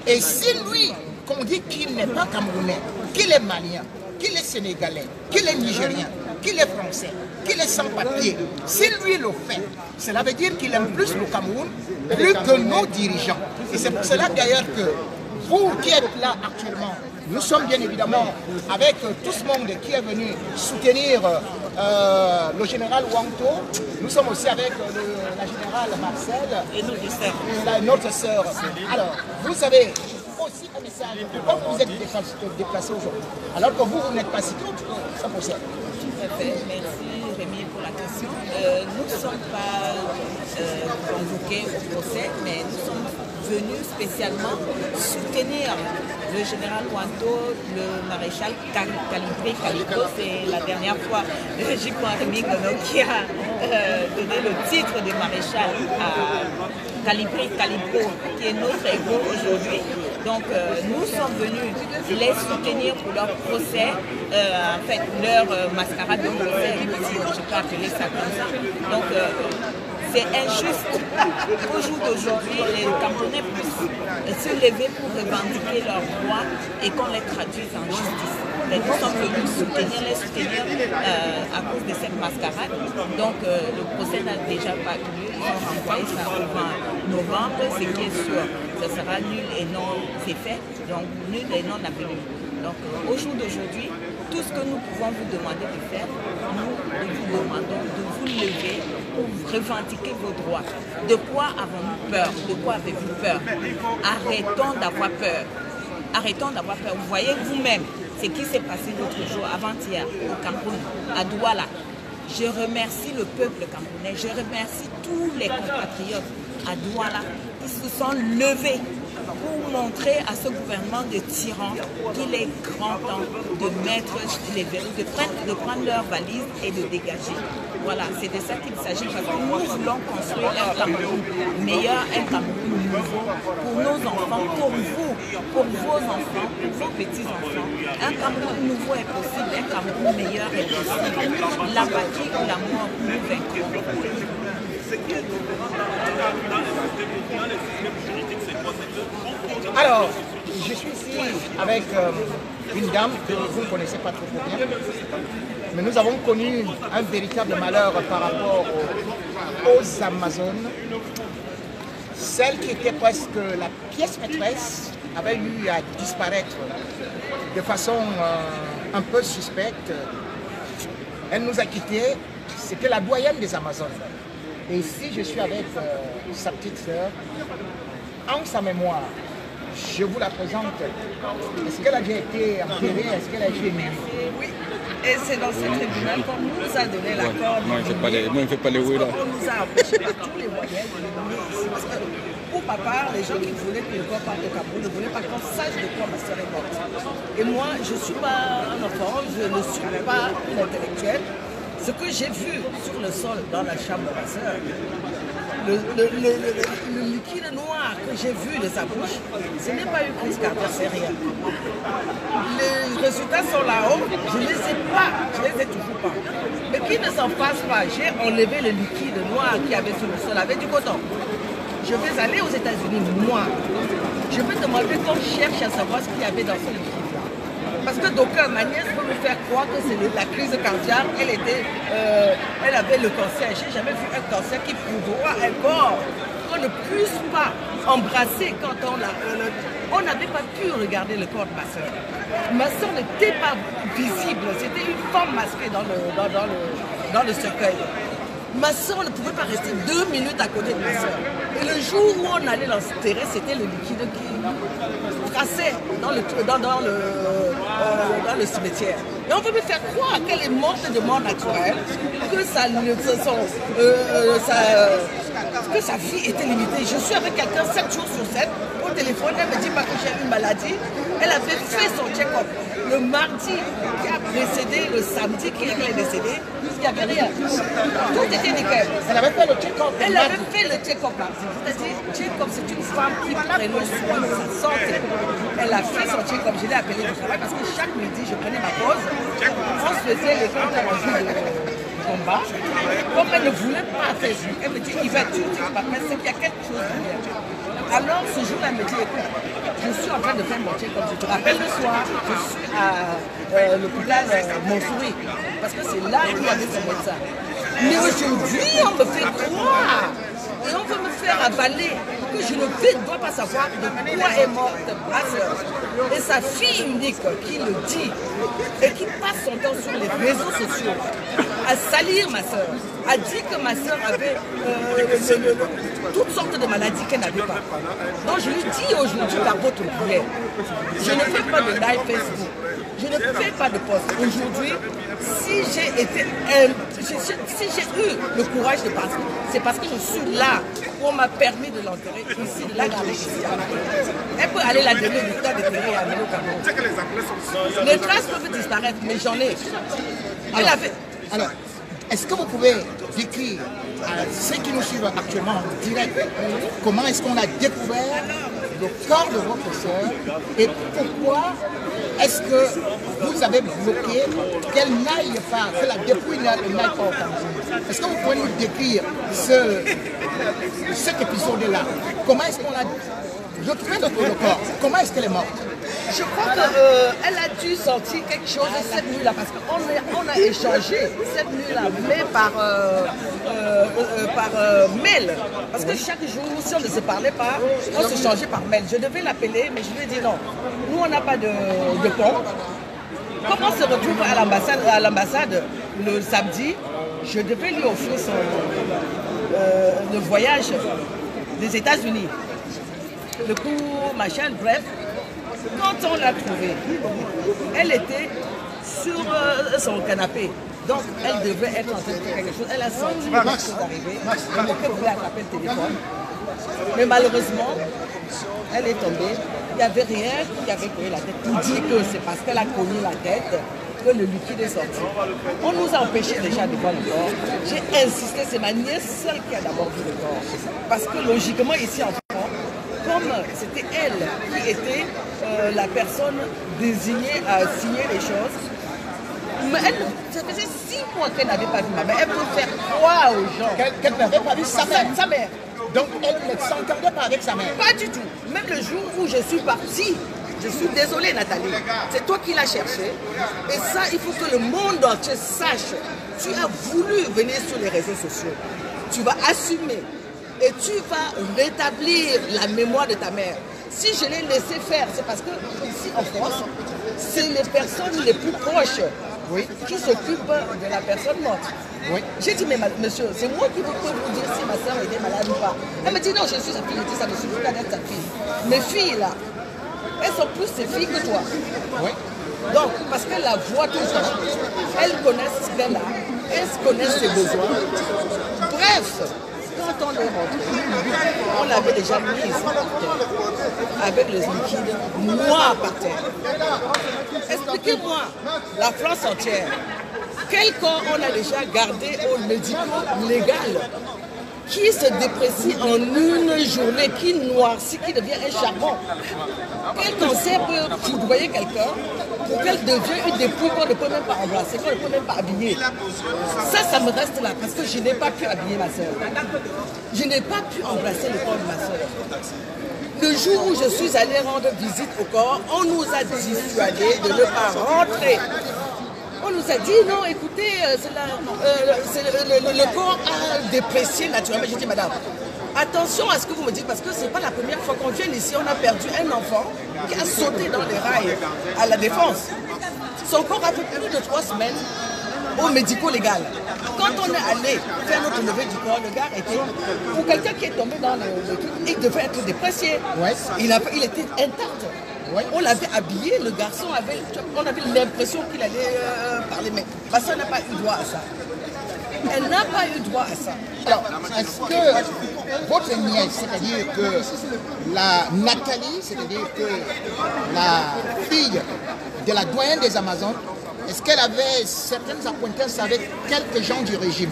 et si lui, qu'on dit qu'il n'est pas camerounais, qu'il est malien, qu'il est sénégalais, qu'il est nigérien, qu'il est français, qu'il est sans papier, si lui le fait, cela veut dire qu'il aime plus le Cameroun plus que nos dirigeants. Et c'est pour cela d'ailleurs que vous qui êtes là actuellement, nous sommes bien évidemment avec tout ce monde qui est venu soutenir le général Wanto. Nous sommes aussi avec la générale Marcel et notre sœur. Alors, vous avez aussi un message. Pourquoi vous êtes déplacé aujourd'hui? Alors que vous n'êtes pas si tôt, ça procède. Merci Rémi pour la question. Nous ne sommes pas convoqués au procès, mais nous sommes venus spécialement soutenir le général Wanto, le maréchal Kalibri Kalibro. C'est la dernière fois J. Rémi Gono qui a donné le titre de maréchal à Kalibri Kalibro, qui est notre héros aujourd'hui. Donc nous sommes venus les soutenir pour leur procès, en fait leur mascarade de procès, je peux appeler ça comme ça. Donc c'est injuste qu'au jour d'aujourd'hui, les Camerounais puissent se lever pour revendiquer leurs droits et qu'on les traduise en justice. Et nous sommes venus les soutenir à cause de cette mascarade. Donc le procès n'a déjà pas eu lieu. Ils ont renvoyé ça au 20 novembre, ce qui est sûr. Ce sera nul et non fait. Donc nul et non avenu. Donc au jour d'aujourd'hui, tout ce que nous pouvons vous demander de faire, nous vous demandons de vous lever pour revendiquer vos droits. De quoi avons-nous peur? De quoi avez-vous peur? Arrêtons d'avoir peur. Arrêtons d'avoir peur. Vous voyez vous-même ce qui s'est passé l'autre jour, avant-hier, au Cameroun, à Douala. Je remercie le peuple camerounais, je remercie tous les compatriotes à Douala qui se sont levés pour montrer à ce gouvernement de tyrans qu'il est grand temps de mettre les verrous, de prendre leurs valises et de dégager. Voilà, c'est de ça qu'il s'agit parce que nous voulons construire un Cameroun meilleur, un Cameroun nouveau pour nos enfants, pour vous, pour vos enfants, pour vos petits-enfants. Un Cameroun nouveau est possible, un Cameroun meilleur est possible. La patrie ou la mort, nous vaincrons. Alors, je suis ici avec une dame que vous ne connaissez pas trop bien, mais nous avons connu un véritable malheur par rapport aux Amazones. Celle qui était presque la pièce maîtresse avait eu à disparaître de façon un peu suspecte. Elle nous a quittés, c'était la doyenne des Amazones. Et ici, je suis avec sa petite sœur. En sa mémoire, je vous la présente. Est-ce qu'elle a déjà été enterrée? Est-ce qu'elle a été émue? Oui, et c'est dans ce tribunal qu'on nous a donné l'accord. Moi, je ne fais pas les oui là. On nous a empêché par tous les moyens de le donner ici. Parce que pour papa, les gens qui voulaient que le corps parte au Cameroun ne voulaient pas qu'on sache de quoi ma soeur est morte. Et moi, je ne suis pas un enfant, je ne suis pas une intellectuelle. Ce que j'ai vu sur le sol dans la chambre de ma soeur, le liquide noir que j'ai vu de sa bouche, ce n'est pas une crise cardiaque, c'est rien. Les résultats sont là-haut, je ne les ai pas, je ne les ai toujours pas. Mais qui ne s'en passe pas, j'ai enlevé le liquide noir qu'il y avait sur le sol avec du coton. Je vais aller aux États-Unis, moi. Je vais demander qu'on cherche à savoir ce qu'il y avait dans ce liquide-là. Parce que d'aucuns, ma nièce peut me faire croire que c'est la crise cardiaque, elle avait le cancer. J'ai jamais vu un cancer qui pourra encore qu'on ne puisse pas embrasser quand on n'avait pas pu regarder le corps de ma soeur. Ma soeur n'était pas visible, c'était une femme masquée dans le cercueil. Ma soeur ne pouvait pas rester 2 minutes à côté de ma soeur. Et le jour où on allait l'enterrer, c'était le liquide qui traçait dans le cimetière. Et on veut me faire croire qu'elle est morte de mort naturelle, que sa vie était limitée. Je suis avec quelqu'un 7 jours sur 7, au téléphone, elle me dit pas que j'ai une maladie. Elle avait fait son check-up le mardi qui a précédé le samedi qui est décédée. Il n'y avait rien. Tout était nickel. Elle avait fait le check-up. Elle avait fait le check-up là. C'est-à-dire, check-up, c'est une femme qui prenait soin de sa santé. Elle a fait son check-up. Je l'ai appelée du travail parce que chaque midi, je prenais ma pause. On se faisait les comptes à de combat. Comme elle ne voulait pas faire ça, elle me dit, il va tout dire, c'est qu'il y a quelque chose de bien. Alors, ce jour-là, elle me dit, écoute, je suis en train de faire mon check-up. Je te rappelle le soir, je suis à l'hôpital Montsouris. Parce que c'est là qu'il y avait son médecin. Mais aujourd'hui, on me fait croire. Et on veut me faire avaler que je ne dois pas savoir de quoi est morte ma soeur. Et sa fille unique qui le dit et qui passe son temps sur les réseaux sociaux à salir ma soeur, a dit que ma soeur avait toutes sortes de maladies qu'elle n'avait pas. Donc je lui dis aujourd'hui par votre prière, je ne fais pas de live Facebook. Je ne fais pas de poste. Aujourd'hui, si j'ai eu le courage de partir, c'est parce que je suis là où on m'a permis de l'enterrer ici, de la garder ici. Elle peut aller la donner du temps de terrer à Melo Cameroun. Les traces peuvent disparaître, mais j'en ai. Alors, est-ce que vous pouvez décrire à ceux qui nous suivent actuellement en direct comment est-ce qu'on a découvert le corps de votre soeur et pourquoi est-ce que vous avez bloqué qu'elle n'aille pas, que la dépouille n'aille pas au Cameroun? Est-ce que vous pouvez nous décrire cet épisode-là? Comment est-ce qu'on a retrouvé le corps? Comment est-ce qu'elle est morte? Je crois qu'elle a dû sentir quelque chose cette nuit-là, parce qu'on a échangé cette nuit-là, mais par mail. Parce que chaque jour, si on ne se parlait pas, on s'échangeait par mail. Je devais l'appeler, mais je lui ai dit non. Nous, on n'a pas de pont. Comme on se retrouve à l'ambassade le samedi, je devais lui offrir le voyage des États-Unis. Le coup, machin, bref. Quand on l'a trouvée, elle était sur son canapé. Donc, elle devait être en train de faire quelque chose. Elle a senti quelque chose arriver. Elle voulait attraper le téléphone. Mais malheureusement, elle est tombée. Il n'y avait rien qui avait cogné la tête. Tout dit que c'est parce qu'elle a cogné la tête que le liquide est sorti. On nous a empêchés déjà de voir le corps. J'ai insisté, c'est ma nièce seule qui a d'abord vu le corps. Parce que logiquement, ici en France, comme c'était elle qui était la personne désignée à signer les choses, mais elle, ça faisait 6 mois qu'elle n'avait pas vu ma mère. Elle peut faire croire aux gens Qu'elle n'avait pas vu sa mère. sa mère. Donc elle ne s'entendait pas avec sa mère. Pas du tout. Même le jour où je suis partie, je suis désolée Nathalie, c'est toi qui l'as cherché. Et ça, il faut que le monde entier sache. Tu as voulu venir sur les réseaux sociaux. Tu vas assumer. Et tu vas rétablir la mémoire de ta mère. Si je l'ai laissé faire, c'est parce que ici en France, c'est les personnes les plus proches qui s'occupent de la personne morte. Oui. J'ai dit, mais monsieur, c'est moi qui peux vous dire si ma soeur était malade ou pas. Elle me dit, non, je suis sa fille. Je dis, ça me suffit pas d'être sa fille. Mes filles, là, elles sont plus ses filles que toi. Oui. Donc, parce qu'elle la voit tout le temps, elles connaissent ce qu'elle a, elles connaissent ses besoins. Bref, quand on est rentré, on l'avait déjà mise par terre, avec les liquides noirs par terre. Expliquez-moi, la France entière, Quel corps on a déjà gardé au médico-légal qui se déprécie en une journée, qui noircit, qui devient un charbon? Quel cancer peut foudroyer quelqu'un pour qu'elle devienne une dépouille qu'on ne peut même pas embrasser, qu'on ne peut même pas habiller? Ça me reste là parce que je n'ai pas pu habiller ma soeur. Je n'ai pas pu embrasser le corps de ma soeur. Le jour où je suis allée rendre visite au corps, on nous a dissuadé de ne pas rentrer. On nous a dit non, écoutez, le corps a déprécié naturellement. J'ai dit madame, attention à ce que vous me dites parce que ce n'est pas la première fois qu'on vient ici. On a perdu un enfant qui a sauté dans les rails à la Défense. Son corps a fait plus de 3 semaines au médico-légal. Quand on est allé faire notre levée du corps, le gars était, pour quelqu'un qui est tombé dans le truc, il devait être déprécié. Ouais. Il était intact. Ouais. On l'avait habillé, le garçon on avait l'impression qu'il allait parler, mais ma soeur n'a pas eu droit à ça. Elle n'a pas eu droit à ça. Alors, est-ce que votre nièce, c'est-à-dire que la Nathalie, c'est-à-dire que la fille de la doyenne des Amazones, est-ce qu'elle avait certaines acquaintances avec quelques gens du régime?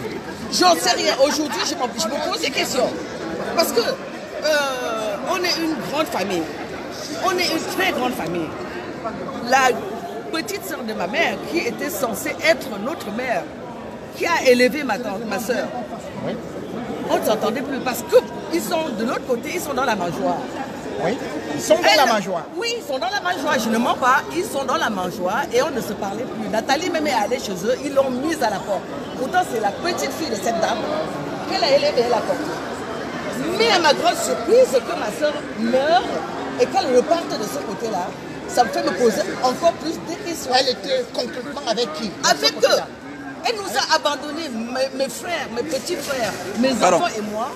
J'en sais rien. Aujourd'hui, je me pose des questions. Parce que on est une grande famille. On est une très grande famille. La petite sœur de ma mère, qui était censée être notre mère, qui a élevé ma soeur, oui. On ne s'entendait plus parce qu'ils sont de l'autre côté, ils sont dans la mangeoire. Oui, ils sont dans la mangeoire. Oui, ils sont dans la mangeoire, je ne mens pas, ils sont dans la mangeoire et on ne se parlait plus. Nathalie même est allée chez eux, ils l'ont mise à la porte. Pourtant, c'est la petite fille de cette dame qu'elle a élevée à la porte. Mais à ma grande surprise, que ma soeur meurt et qu'elle reparte de ce côté-là, ça me fait me poser encore plus de questions. Elle était concrètement avec qui? Avec eux. Elle nous a abandonnés, mes frères, mes petits frères, mes enfants et moi,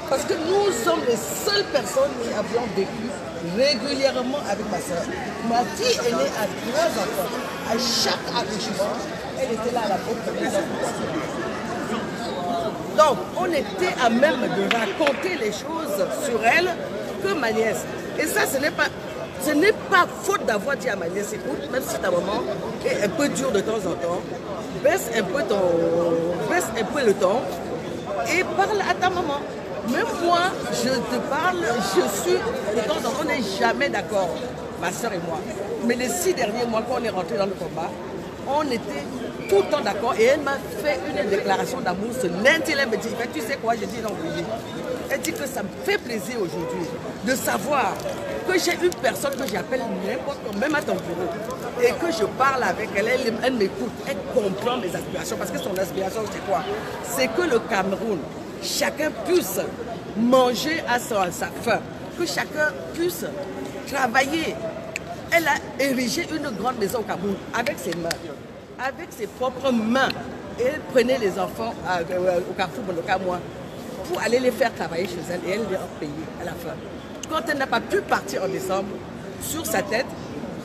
parce que nous sommes les seules personnes qui avions vécu régulièrement avec ma soeur. Ma fille est née à 3 enfants. À chaque accouchement, elle était là à la porte de mes enfants. Donc, on était à même de raconter les choses sur elle que ma nièce. Et ça, ce n'est pas faute d'avoir dit à ma nièce, écoute, même si ta maman est un peu dure de temps en temps, baisse un peu le ton et parle à ta maman. Même moi, je te parle, je suis de temps en temps, on n'est jamais d'accord, ma soeur et moi. Mais les 6 derniers mois, quand on est rentré dans le combat, on était tout le temps d'accord et elle m'a fait une déclaration d'amour ce lundi. Elle me dit, tu sais quoi, j'ai dit non, Brigitte. Elle dit que ça me fait plaisir aujourd'hui de savoir que j'ai une personne que j'appelle n'importe quand, même à ton bureau, et que je parle avec elle, elle m'écoute, elle comprend mes aspirations, parce que son aspiration c'est quoi? C'est que le Cameroun, chacun puisse manger à sa faim, que chacun puisse travailler. Elle a érigé une grande maison au Cameroun avec ses mains, avec ses propres mains. Et elle prenait les enfants au Carrefour Bonokamois pour aller les faire travailler chez elle et elle les a payés à la fin. Quand elle n'a pas pu partir en décembre, sur sa tête,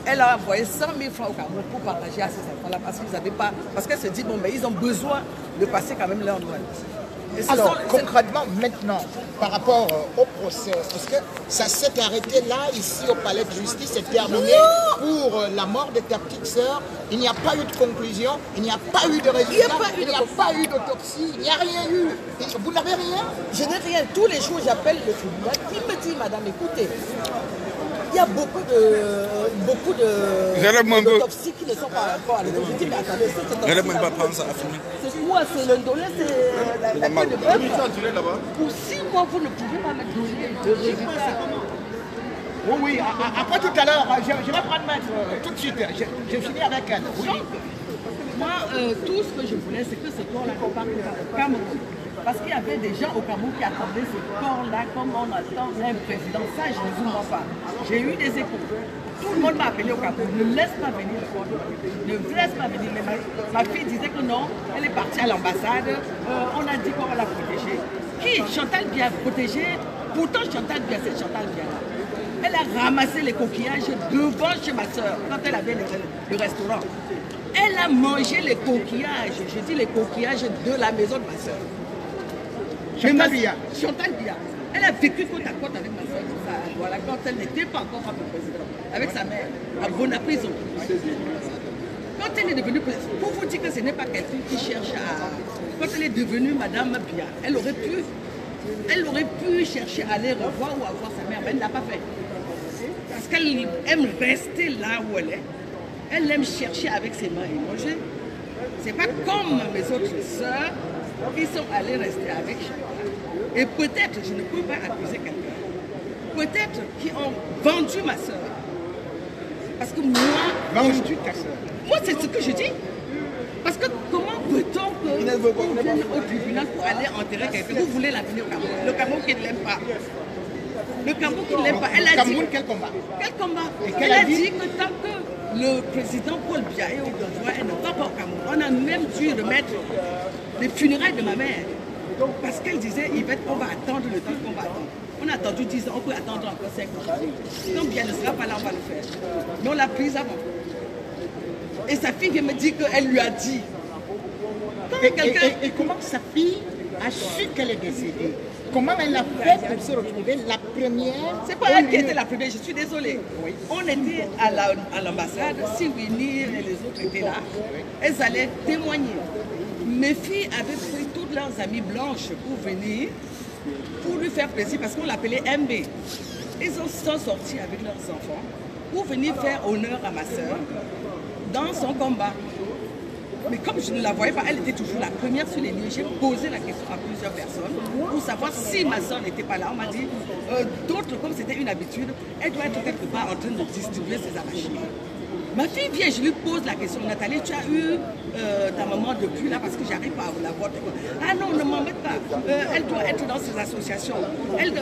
elle a envoyé 100 000 francs au Cameroun pour partager à ses enfants-là parce qu'ils n'avaient pas, parce qu'elle se dit, bon, mais ils ont besoin de passer quand même leur Noël. Alors, concrètement, maintenant, par rapport au procès, est-ce que ça s'est arrêté là, ici au palais de justice, c'est terminé pour la mort de ta petite sœur? Il n'y a pas eu de conclusion, il n'y a pas eu de résultat, il n'y a pas eu d'autopsie, il n'y a rien eu. Vous n'avez rien? Je n'ai rien. Tous les jours, j'appelle le tribunal. Il me dit, madame, écoutez, il y a beaucoup d'autopsies qui ne sont pas encore allées. Je dis, mais attendez, c'est quoi? C'est le dollar, c'est la queue de bœuf. Pour 6 mois, vous ne pouvez pas mettre de résultat. Oui, après tout à l'heure, je vais prendre maître tout de suite. Je finis avec elle. Oui. Moi, tout ce que je voulais, c'est que ce corps-là qu'on parle au Cameroun. Parce qu'il y avait des gens au Cameroun qui attendaient ce corps-là comme on attend un président. Ça, je ne vous mens pas. J'ai eu des échos. Tout le monde m'a appelé au Cameroun. Ne laisse pas venir le corps de ma fille. Ne laisse pas venir. Mais ma fille disait que non, elle est partie à l'ambassade. On a dit qu'on va la protéger. Qui? Chantal Biya protégée. Pourtant, Chantal Biya, c'est Chantal Biya là. Elle a ramassé les coquillages devant chez ma soeur quand elle avait le restaurant. Elle a mangé les coquillages, je dis les coquillages de la maison de ma soeur. Chantal Biya. Chantal Biya. Elle a vécu côte à côte avec ma soeur. Voilà, quand elle n'était pas encore femme de président. Avec sa mère, à Bonaprison. Quand elle est devenue, pour vous dire que ce n'est pas quelqu'un qui cherche à... Quand elle est devenue Madame Bia, elle aurait pu chercher à aller revoir ou à voir sa mère, mais elle ne l'a pas fait. Parce qu'elle aime rester là où elle est. Elle aime chercher avec ses mains et manger. C'est pas comme mes autres sœurs qui sont allées rester avec chacun. Et peut-être, je ne peux pas accuser quelqu'un, peut-être qui ont vendu ma sœur. Parce que moi... Vendu ta sœur. Moi, c'est ce que je dis. Parce que comment peut-on qu'on vienne au tribunal pour aller enterrer quelqu'un? Vous voulez l'amener au Cameroun. Le Cameroun qui ne l'aime pas. Le Cameroun qui ne l'aime pas. Elle a Cameroun, dit... quel combat? Quel combat? Et Elle a dit que tant que le président Paul Biya est au pouvoir, elle ne va pas au Cameroun. On a même dû remettre les funérailles de ma mère. Parce qu'elle disait, on va attendre le temps qu'on va attendre. On a attendu 10 ans, on peut attendre encore 5 ans. Quand Biya ne sera pas là, on va le faire. Mais on l'a prise avant. Et sa fille vient me dire qu'elle lui a dit. Et comment sa fille a su qu'elle est décédée? Comment elle a fait pour se retrouver la première? C'est pas elle qui était la première, je suis désolée. Oui. On était à l'ambassade, Sylvie et les autres étaient là. Elles allaient témoigner. Mes filles avaient pris toutes leurs amies blanches pour venir, pour lui faire plaisir, parce qu'on l'appelait MB. Ils sont sortis avec leurs enfants pour venir faire honneur à ma soeur dans son combat. Mais comme je ne la voyais pas, elle était toujours la première sur les lieux. J'ai posé la question à plusieurs personnes pour savoir si ma soeur n'était pas là. On m'a dit, d'autres, comme c'était une habitude, elle doit être quelque part en train de distribuer ses arachides. Ma fille vient, je lui pose la question, Nathalie, tu as eu ta maman depuis là parce que j'arrive pas à la voir. Ah non, ne m'embête pas, elle doit être dans ces associations.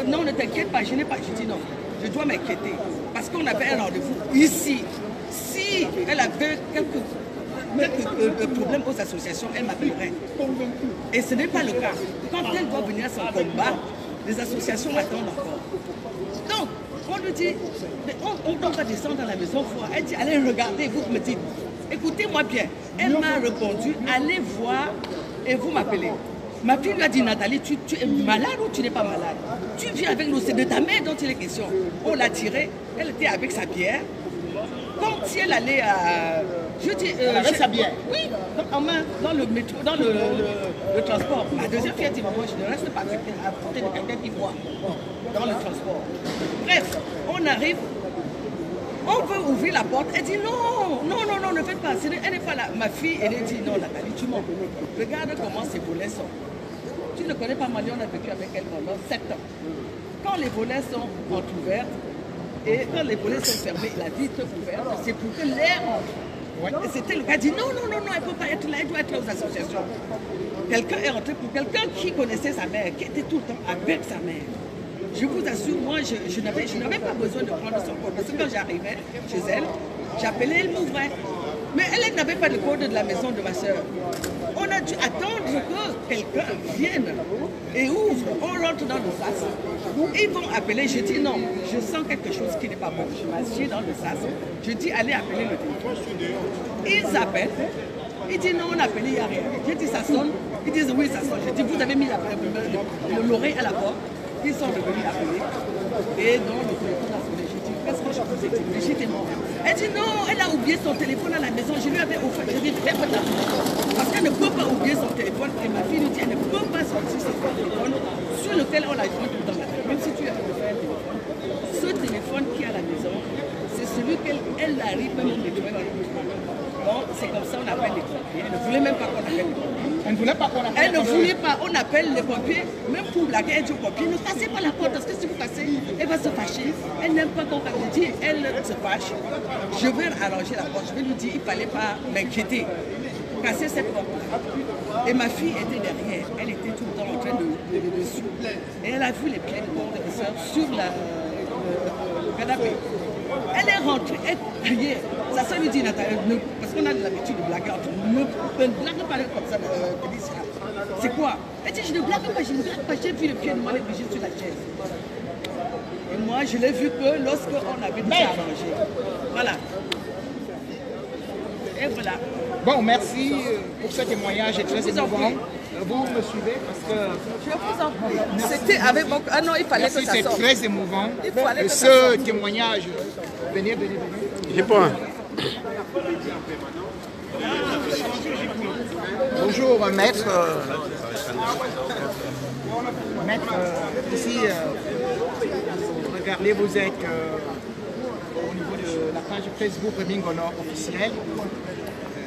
Non, ne t'inquiète pas, je n'ai pas. Je dis non, je dois m'inquiéter parce qu'on avait un rendez-vous ici. Si elle avait quelques problèmes aux associations, elle m'appellerait. Et ce n'est pas le cas. Quand elle doit venir à son combat, les associations attendent encore. Donc, on lui dit, on va descendre dans la maison voir. Elle dit, allez regarder, vous me dites, écoutez-moi bien. Elle m'a répondu, allez voir et vous m'appelez. Ma fille lui a dit, Nathalie, tu es malade ou tu n'es pas malade? Tu viens avec nous, c'est de ta mère dont il est question. On l'a tirée, elle était avec sa bière. Comme si elle allait à... Je dis... avec sa bière? Oui, en main, dans le métro, dans le transport. Ma deuxième fille a dit, maman, je ne reste pas à côté de quelqu'un qui boit dans le transport. Bref, on arrive, on veut ouvrir la porte, elle dit non, ne faites pas, elle n'est pas là. Ma fille, elle dit non, Nathalie, tu mens. Regarde comment ces volets sont. Tu ne connais pas Mali, on a vécu avec elle pendant 7 ans. Quand les volets sont entrouverts, et quand les volets sont fermés, la vitre ouverte, c'est pour que l'air entre. Et c'était le cas, dit non, elle ne peut pas être là, elle doit être aux associations. Quelqu'un est rentré pour quelqu'un qui connaissait sa mère, qui était tout le temps avec sa mère. Je vous assure, moi, je n'avais pas besoin de prendre son code. Parce que quand j'arrivais chez elle, j'appelais, elle m'ouvrait. Mais elle n'avait pas le code de la maison de ma soeur. On a dû attendre que quelqu'un vienne et ouvre. On rentre dans le sas. Ils vont appeler. Je dis non, je sens quelque chose qui n'est pas bon. Je m'assieds dans le sas. Je dis allez appeler le téléphone. Ils appellent. Ils disent non, on a appelé, il n'y a rien. Je dis ça sonne. Ils disent oui, ça sonne. Je dis vous avez mis l'oreille à la porte. Ils sont revenus appeler. Et donc le téléphone a sonné. Je dis qu'est-ce que je vous ai dit? Brigitte est morte. Elle dit non, elle a oublié son téléphone à la maison. Je lui avais offert. Je dis fais-moi de la parce qu'elle ne peut pas oublier son téléphone. Et ma fille lui dit elle ne peut pas sortir son téléphone sur lequel on a joué tout le temps. Même si tu as fait un téléphone. Ce téléphone qui est à la maison, c'est celui qu'elle arrive même au métro. Donc c'est comme ça on appelle les pompiers. Elle ne voulait même pas qu'on appelle les pompiers. Elle ne voulait pas qu'on appelle. Elle ne voulait pas. On appelle les pompiers, même pour blaguer. Elle dit aux pompiers, ne cassez pas la porte parce que si vous cassez, elle va se fâcher. Elle n'aime pas qu'on casse. Je dis, elle se fâche. Je vais arranger la porte. Je vais lui dire, il ne fallait pas m'inquiéter. Casser cette porte. Et ma fille était derrière. Elle était tout le temps en train de dessus. Et elle a vu les pieds de mon soeur sur le canapé. Elle est rentrée, elle criait. Sa soeur lui dit, Nathalie, parce qu'on a l'habitude de blaguer entre nous, ne blague pas comme ça, c'est quoi? Elle dit, je ne blague pas, j'ai vu le pied de moi, les Brigitte sur la chaise. Et moi, je l'ai vu que lorsqu'on avait tout arrangé. Voilà. Et voilà. Bon, merci pour ce témoignage très émouvant. Vous me suivez parce que... Je vous en prie. C'était avec mon... Ah non, il fallait merci, que ça sorte. c'est très émouvant. Il fallait que ça ce témoignage. Venez. J'ai pas. Bonjour maître. Maître, ici, regardez, vous êtes au niveau de la page Facebook Mingono officielle.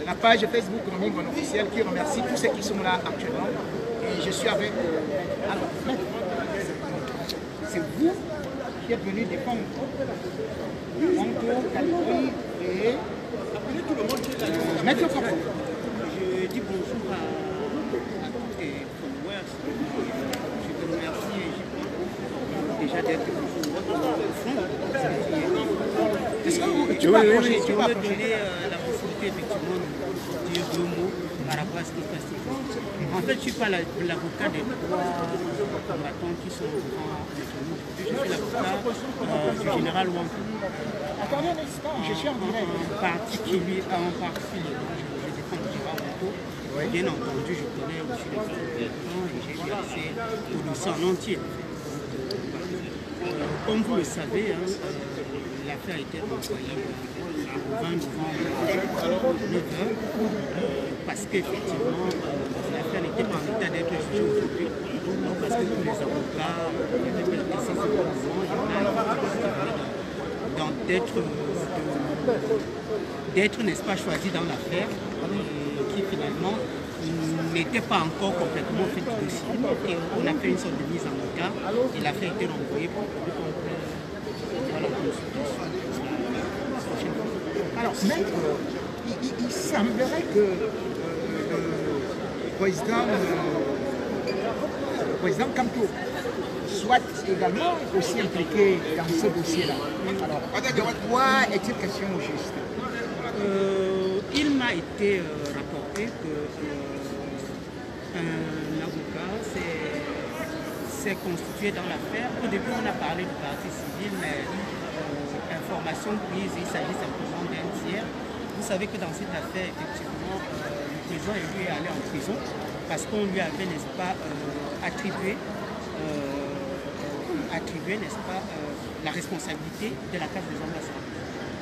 La page Facebook Mingono officielle qui remercie tous ceux qui sont là actuellement. Et je suis avec... alors, maître, c'est vous qui êtes venu défendre Wanto, Kalibri et Maître Foko. Je dis bonjour à tous les followers. Je te remercie déjà d'être toujours au fond. Est-ce que tu vas approcher, tu vas donner la possibilité effectivement de dire deux mots par rapport à ce qui se passe. En fait, je ne suis pas l'avocat des trois combattants qui sont devant nous. Je suis l'avocat du général Wanto. Attendez un instant, je suis en direct. En particulier, je défends le général Wanto. Bien entendu, je connais aussi les combattants et j'ai eu accès au dossier en entier. Comme vous le savez, l'affaire a été envoyée au 20 novembre 2020 parce qu'effectivement, l'affaire n'était pas en état d'être jugée aujourd'hui. Parce que tous les avocats, il y avait quelques décisions au moment, il y en a d'être, n'est-ce pas, choisis dans l'affaire, qui finalement n'était pas encore complètement fait du dossier. Et on a fait une sorte de mise en état et l'affaire a été renvoyée pour voilà. Alors, maître, il semblerait que le président Kamto soit également aussi impliqué dans ce dossier-là. Alors, de quoi est-il question au juste? Il m'a été rapporté que un avocat s'est constitué dans l'affaire. Au début, on a parlé du parti civil, mais information prise, il s'agit simplement d'un tiers. Vous savez que dans cette affaire, effectivement, le président est allé en prison parce qu'on lui avait, n'est-ce pas, attribué n'est-ce pas, la responsabilité de la case des ambassades.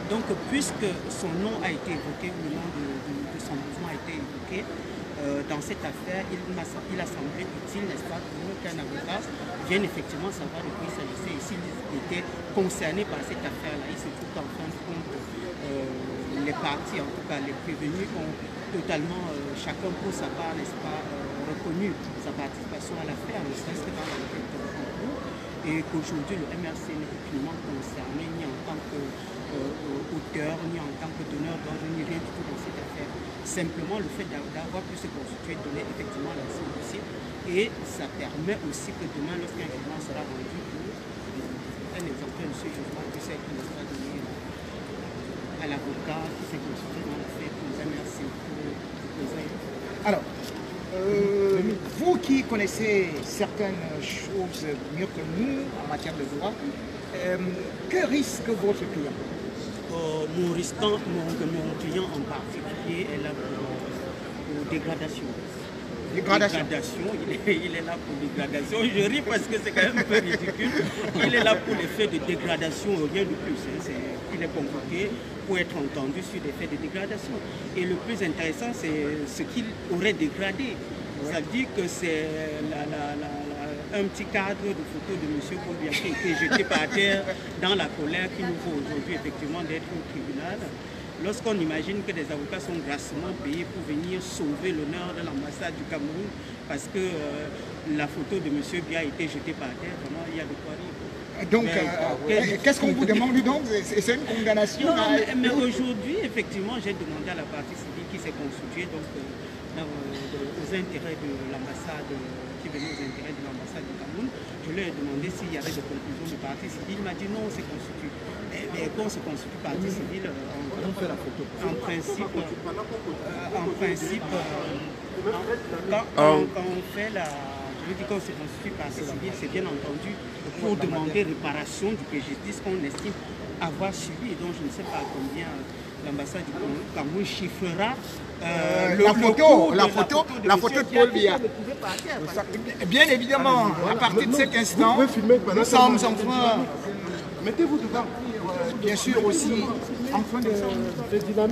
Donc, puisque son nom a été évoqué, ou le nom de son mouvement a été évoqué, dans cette affaire, il a semblé utile, n'est-ce pas, qu'un avocat vienne effectivement savoir de qui il s'agissait et s'il était concerné par cette affaire-là. Il se trouve qu'en fin de compte, les parties, en tout cas les prévenus, ont totalement, chacun pour sa part, n'est-ce pas, reconnu sa participation à l'affaire, ne serait-ce que dans l'enquête en cours, et qu'aujourd'hui le MRC n'est aucunement concerné ni en tant qu'auteur, ni en tant que donneur d'ordre, ni rien du tout dans cette affaire. Simplement le fait d'avoir pu se constituer, donner effectivement l'accès au dossier, et ça permet aussi que demain, lorsqu'un jugement sera rendu pour un exemplaire de ce jugement, puisse être donné à l'avocat qui s'est constitué dans l'affaire pour le MRC, pour le président. Alors, vous qui connaissez certaines choses mieux que nous en matière de droit, que risque votre client? Mon client en particulier est là pour dégradation. Dégradation, il est là pour dégradation. Je ris parce que c'est quand même un peu ridicule. Il est là pour les faits de dégradation, rien de plus. Il est convoqué pour être entendu sur des faits de dégradation. Et le plus intéressant, c'est ce qu'il aurait dégradé. Ça veut dire que c'est un petit cadre de photo de M. Colbia qui a été jeté par terre dans la colère qui nous vaut aujourd'hui effectivement d'être au tribunal. Lorsqu'on imagine que des avocats sont grassement payés pour venir sauver l'honneur de l'ambassade du Cameroun parce que la photo de M. Bia a été jetée par terre, vraiment il y a de quoi rire. Donc, qu'est-ce qu'on vous demande donc? C'est une condamnation? Non, mais aujourd'hui, effectivement, j'ai demandé à la partie civile qui s'est constituée donc, aux intérêts de l'ambassade, qui venait aux intérêts de l'ambassade du Cameroun. Je lui ai demandé s'il y avait des conclusions de partie civile. Il m'a dit non, on s'est constitué. Mais quand on se constitue partie civile, en principe, quand on fait la... Je veux dire qu'on se constitue partie civile, c'est bien entendu pour demander réparation du préjudice qu'on estime avoir subi. Et donc je ne sais pas combien l'ambassade du Cameroun chiffrera la photo de Paul Biya. Bien évidemment, à partir de cet instant, nous sommes en train, mettez-vous devant. Bien sûr aussi en train de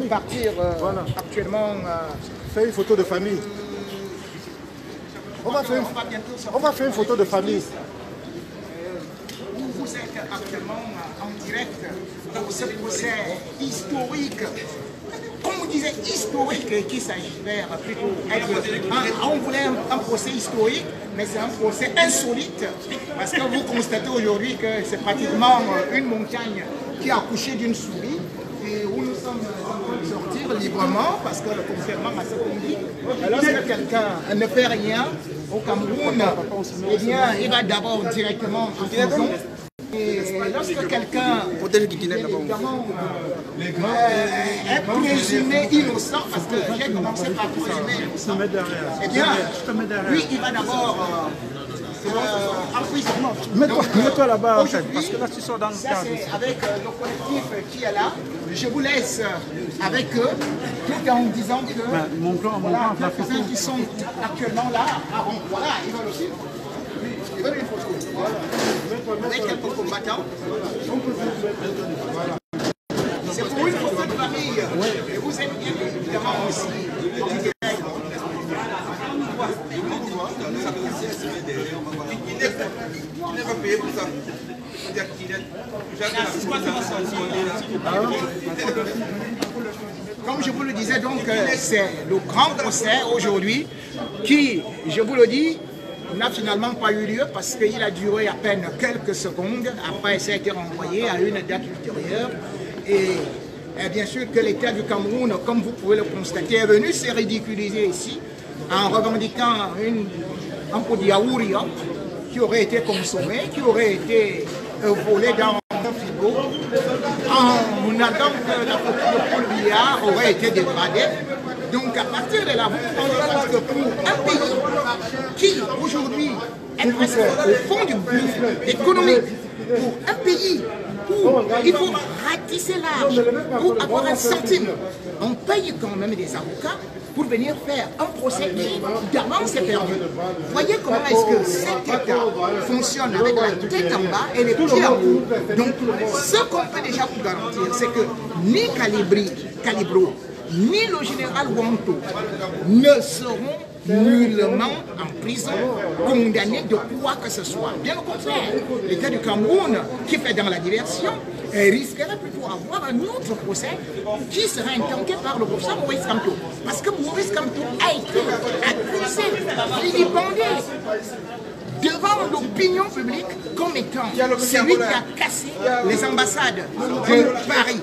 partir actuellement. Fais une photo de famille. On va faire une photo de famille. Vous êtes actuellement en direct pour ce procès historique. Comme on disait historique, qui s'agirait plutôt on voulait un procès historique, mais c'est un procès insolite, parce que vous constatez aujourd'hui que c'est pratiquement une montagne qui a accouché d'une souris, et où nous sommes en train de sortir librement, parce que contrairement à ce qu'on dit, lorsque quelqu'un ne fait rien au Cameroun, eh bien, il va d'abord directement en prison. Et lorsque quelqu'un est présumé innocent, parce que j'ai commencé par présumer innocent, eh bien, lui, il va d'abord en prison. Mets-toi là-bas, en fait, Aujourd'hui, parce que là, tu sors dans le ça, cadre. c'est avec le collectif qui est là. Je vous laisse avec eux, tout en disant que voilà, quelques-uns qui sont actuellement là, voilà, ils veulent aussi. Ils veulent une photo. Avec quelques combattants. C'est pour une photo de famille. Et vous êtes bien évidemment aussi en direct. Il n'est pas payé pour ça. Comme je vous le disais, donc, c'est le grand procès aujourd'hui qui, je vous le dis, n'a finalement pas eu lieu parce qu'il a duré à peine quelques secondes. Après, ça a été renvoyé à une date ultérieure. Et bien sûr que l'État du Cameroun, comme vous pouvez le constater, est venu se ridiculiser ici en revendiquant un pot de yaourt qui aurait été consommé, qui aurait été volé dans un frigo, en attendant que la photo de Paul Biya aurait été dégradée. Donc à partir de là, vous vous rendez compte que pour un pays qui aujourd'hui est presque au fond du gouffre économique, pour un pays où il faut ratisser large pour avoir un centime, on paye quand même des avocats pour venir faire un procès qui d'avance est perdu. Voyez comment est-ce que cet État fonctionne avec la tête en bas et les pieds en haut. Donc ce qu'on peut déjà vous garantir, c'est que ni Calibro, ni le général Wanto ne seront nullement en prison, condamnés de quoi que ce soit. Bien au contraire, l'État du Cameroun, qui fait dans la diversion, risquerait plutôt avoir un autre procès qui serait intenté par le professeur Maurice Kamto. Parce que Maurice Kamto a été accusé, vilipendé devant l'opinion publique comme étant celui qui a cassé les ambassades de Paris,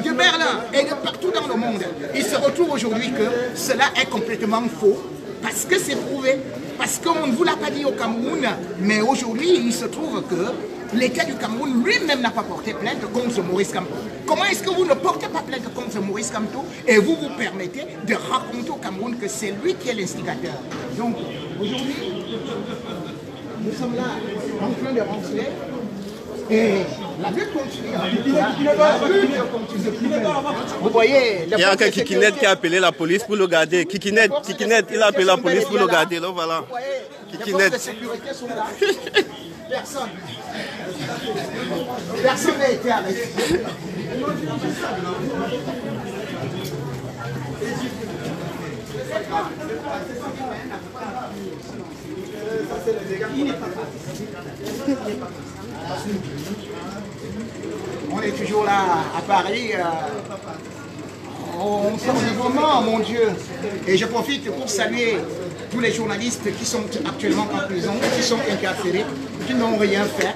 de Berlin et de partout dans le monde. Il se retrouve aujourd'hui que cela est complètement faux, parce que c'est prouvé, parce qu'on ne vous l'a pas dit au Cameroun, mais aujourd'hui il se trouve que l'État du Cameroun lui-même n'a pas porté plainte contre Maurice Kamto. Comment est-ce que vous ne portez pas plainte contre Maurice Kamto et vous vous permettez de raconter au Cameroun que c'est lui qui est l'instigateur? Donc aujourd'hui, nous sommes là en train de rentrer et la lutte continue. Vous voyez, il y a un Kikinet qui a appelé la police pour le garder. Kikinet, il a appelé la police pour le garder. Là, voilà. Kikinet. Les forces de sécurité sont là. Personne. Personne n'a été arrêté. On est toujours là à Paris. On sort du moment, mon Dieu. Et je profite pour saluer tous les journalistes qui sont actuellement en prison, qui sont incarcérés, qui n'ont rien fait,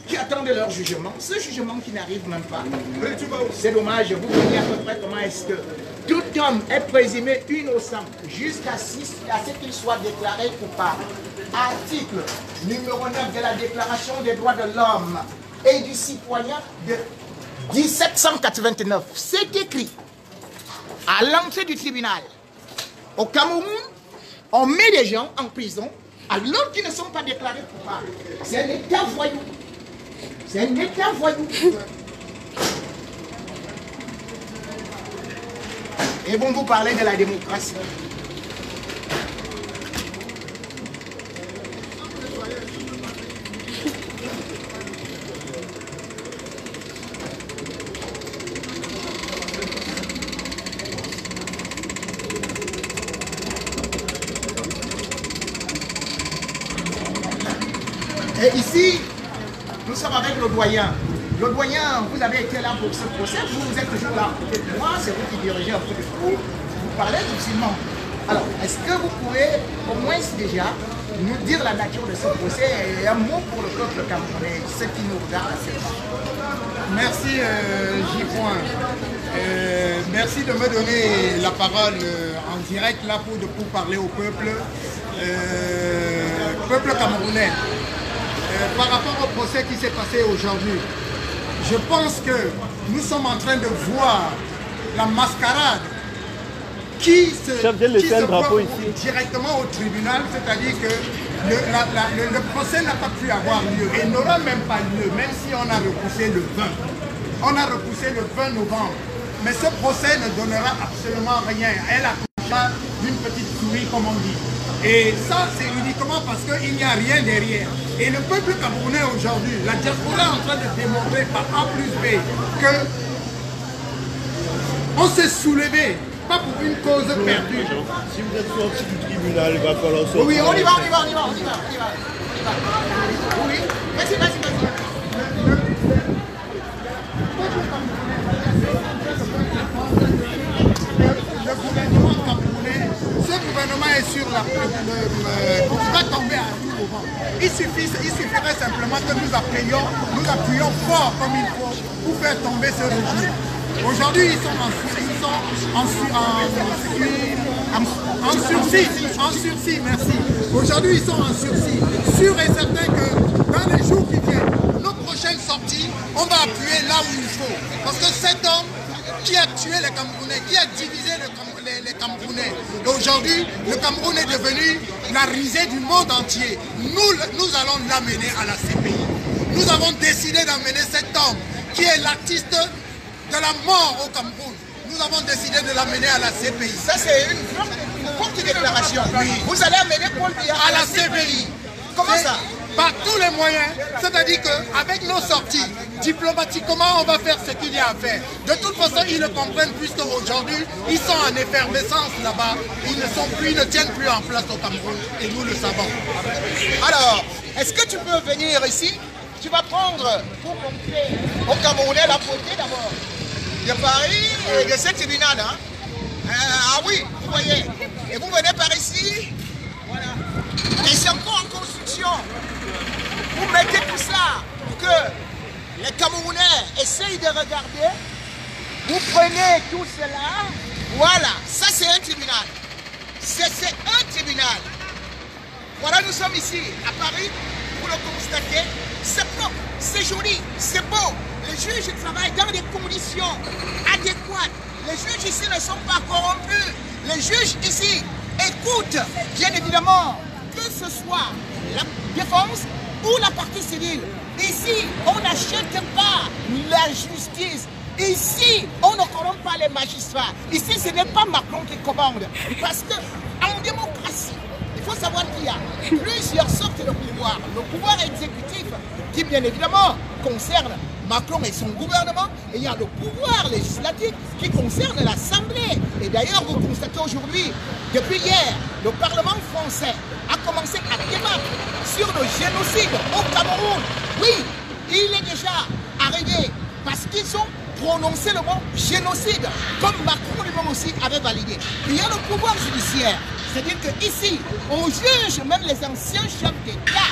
qui attendent leur jugement. Ce jugement qui n'arrive même pas. C'est dommage, vous voyez à peu près comment est-ce que tout homme est présumé innocent jusqu'à ce qu'il soit déclaré coupable. Article numéro 9 de la Déclaration des droits de l'homme et du citoyen de 1789. C'est écrit à l'entrée du tribunal. Au Cameroun, on met des gens en prison alors qu'ils ne sont pas déclarés coupables. C'est un État voyou. C'est un État voyou. Et bon, vous parlez de la démocratie. Et ici, nous sommes avec le doyen. Le doyen, vous avez été là pour ce procès, vous êtes toujours là. Moi, c'est vous qui dirigez un peu de tout. Vous parlez difficilement. Alors, est-ce que vous pouvez au moins déjà nous dire la nature de ce procès et un mot pour le peuple camerounais, ceux qui nous regardent actuellement? Merci J. Merci de me donner la parole en direct là pour parler au peuple camerounais. Par rapport au procès qui s'est passé aujourd'hui, je pense que nous sommes en train de voir la mascarade qui se voit directement au tribunal, c'est-à-dire que le procès n'a pas pu avoir lieu et n'aura même pas lieu, même si on a repoussé le 20. On a repoussé le 20 novembre. Mais ce procès ne donnera absolument rien. Elle accouchera d'une petite souris, comme on dit. Et ça, c'est uniquement parce qu'il n'y a rien derrière. Et le peuple camerounais aujourd'hui, la diaspora est en train de démontrer par A plus B que on s'est soulevé, pas pour une cause perdue. Si vous êtes sorti du tribunal, il va falloir sortir. Oui, on y va. Oui, vas-y. Le gouvernement camerounais, ce gouvernement est sur la va tomber à tout moment. Il suffirait simplement que nous appuyons fort comme il faut pour faire tomber ce régime. Aujourd'hui, ils sont en sursis, merci. Aujourd'hui, ils sont en sursis. Sûr et certain que dans les jours qui viennent, nos prochaines sorties, on va appuyer là où il faut. Parce que cet homme qui a tué les Camerounais, qui a divisé les Camerounais. Et aujourd'hui, le Cameroun est devenu la risée du monde entier. Nous allons l'amener à la CPI. Nous avons décidé d'amener cet homme qui est l'artiste de la mort au Cameroun. Nous avons décidé de l'amener à la CPI. Ça, c'est une forte déclaration. Oui. Vous allez amener Paul Biya à la CPI. Comment ça? Par tous les moyens. C'est-à-dire qu'avec nos sorties, diplomatiquement, on va faire ce qu'il y a à faire. De toute façon, ils le comprennent puisqu'aujourd'hui, ils sont en effervescence là-bas. Ils ne tiennent plus en place au Cameroun. Et nous le savons. Alors, est-ce que tu peux venir ici? Tu vas prendre pour montrer aux Camerounais la beauté d'abord de Paris et de ce tribunal. Hein? Ah oui, vous voyez. Et vous venez par ici. Voilà. Et c'est encore en construction. Vous mettez tout ça pour que les Camerounais essayent de regarder. Vous prenez tout cela. Voilà, ça c'est un tribunal. C'est un tribunal. Voilà, nous sommes ici à Paris pour le constater. C'est propre, c'est joli, c'est beau. Les juges travaillent dans des conditions adéquates. Les juges ici ne sont pas corrompus. Les juges ici écoutent, bien évidemment, que ce soit la défense ou la partie civile. Ici, on n'achète pas la justice. Ici, on ne corrompt pas les magistrats. Ici, ce n'est pas Macron qui commande. Parce qu'en démocratie, il faut savoir qu'il y a plusieurs sortes de pouvoirs. Le pouvoir exécutif, qui bien évidemment concerne Macron et son gouvernement, et il y a le pouvoir législatif qui concerne l'Assemblée. Et d'ailleurs, vous constatez aujourd'hui, depuis hier, le Parlement français a commencé à débattre sur le génocide au Cameroun. Oui, il est déjà arrivé parce qu'ils ont prononcé le mot génocide, comme Macron lui-même aussi avait validé. Il y a le pouvoir judiciaire, c'est-à-dire qu'ici, on juge même les anciens chefs d'État.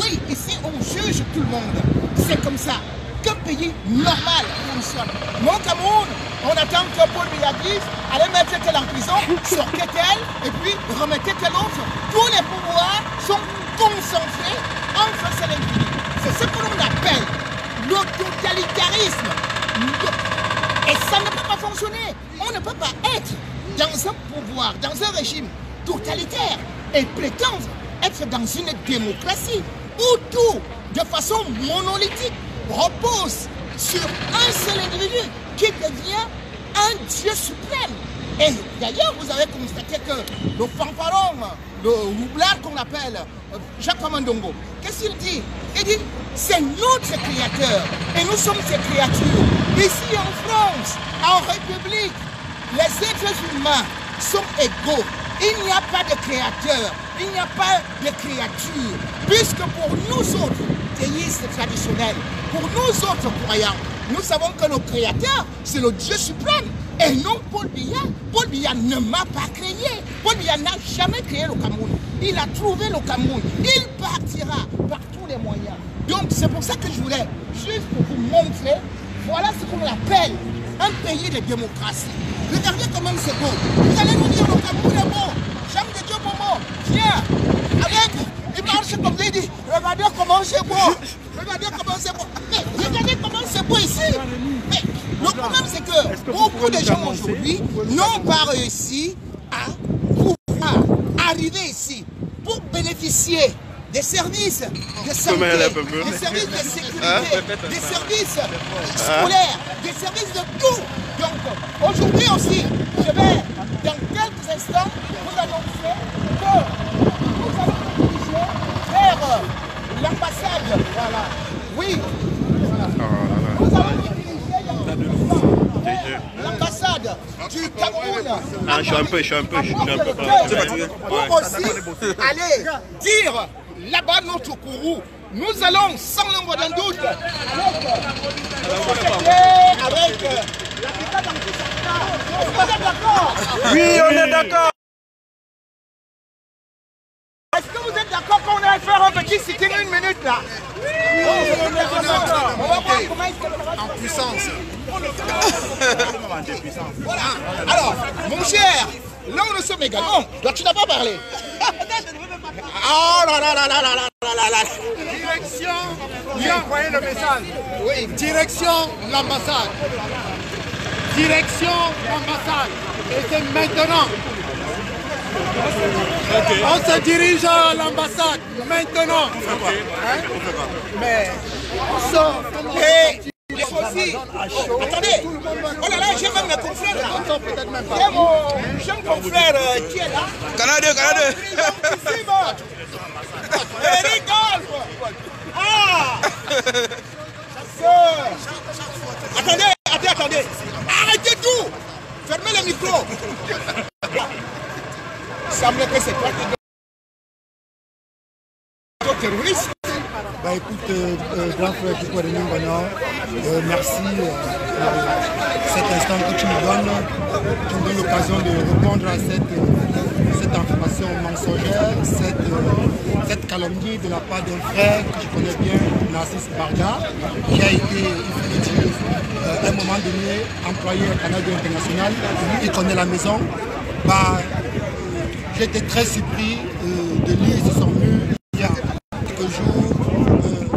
Oui, ici, on juge tout le monde. C'est comme ça qu'un pays normal fonctionne. Mon Cameroun, on attend que Paul Biya dise, allez mettre tel en prison, sortez tel, et puis remettez tel autre. Tous les pouvoirs sont concentrés en face à l'individu. C'est ce que l'on appelle le totalitarisme. Et ça ne peut pas fonctionner. On ne peut pas être dans un pouvoir, dans un régime totalitaire et prétendre être dans une démocratie où tout, de façon monolithique, repose sur un seul individu qui devient un Dieu suprême. Et d'ailleurs, vous avez constaté que le fanfaron, le roublard qu'on appelle Jacques Famandongo, qu'est-ce qu'il dit? Il dit, c'est notre créateur et nous sommes ses créatures. Ici en France, en République, les êtres humains sont égaux. Il n'y a pas de créateur, il n'y a pas de créature, puisque pour nous autres, théistes traditionnels, pour nous autres croyants, nous savons que le créateur, c'est le Dieu suprême, et non Paul Biya. Paul Biya ne m'a pas créé. Paul Biya n'a jamais créé le Cameroun. Il a trouvé le Cameroun. Il partira par tous les moyens. Donc c'est pour ça que je voulais juste vous montrer, voilà ce qu'on appelle un pays de démocratie. Regardez comment c'est beau. Vous allez nous dire le Cameroun est beau. J'aime de Dieu Momo. Viens. Avec, il marche comme ça, il dit, regardez comment c'est beau. Regardez comment c'est beau. Mais regardez comment c'est beau ici. Mais le problème c'est que beaucoup de gens aujourd'hui n'ont pas réussi à pouvoir arriver ici pour bénéficier des services de santé, des services de sécurité, des services scolaires, des services de tout. Donc aujourd'hui aussi, je vais dans quelques instants vous annoncer que nous allons nous diriger vers l'ambassade. Voilà. Oui. Nous allons nous diriger l'ambassade du Cameroun. Ah, je suis un peu. Pour aussi aller dire là-bas notre courroux. Nous allons, sans l'ombre d'un doute, avec l'Africa dans tout ça. Vous êtes d'accord? Oui, on est d'accord. Est-ce que vous êtes d'accord qu'on va faire un petit sitting une minute là? Oui, on est d'accord. On va voir comment il se en puissance. Voilà. Alors, mon cher, là où nous sommes également, toi tu n'as pas parlé. Oh là là là là là là là là. Direction, oui, envoyez le message. Oui, direction l'ambassade. Direction l'ambassade. Et c'est maintenant. Okay. On se dirige à l'ambassade maintenant. Mais on sort. Et aussi, attendez, oh là là, j'ai même mes confrères là. J'ai mon jeune confrère qui est là. Canadien. Eric Golf. Ah. Attendez. Arrêtez tout. Fermez le micro. Il semble que c'est toi qui es terroriste. Bah écoute, grand frère Kiko René Mbana, merci pour cet instant que tu me donnes l'occasion de répondre à cette information mensongère, cette calomnie de la part d'un frère que je connais bien, Narcisse Barga, qui a été, à un moment donné, employé au Canada International, il connaît la maison. Bah, j'ai été très surpris de lire sur son mur il y a quelques jours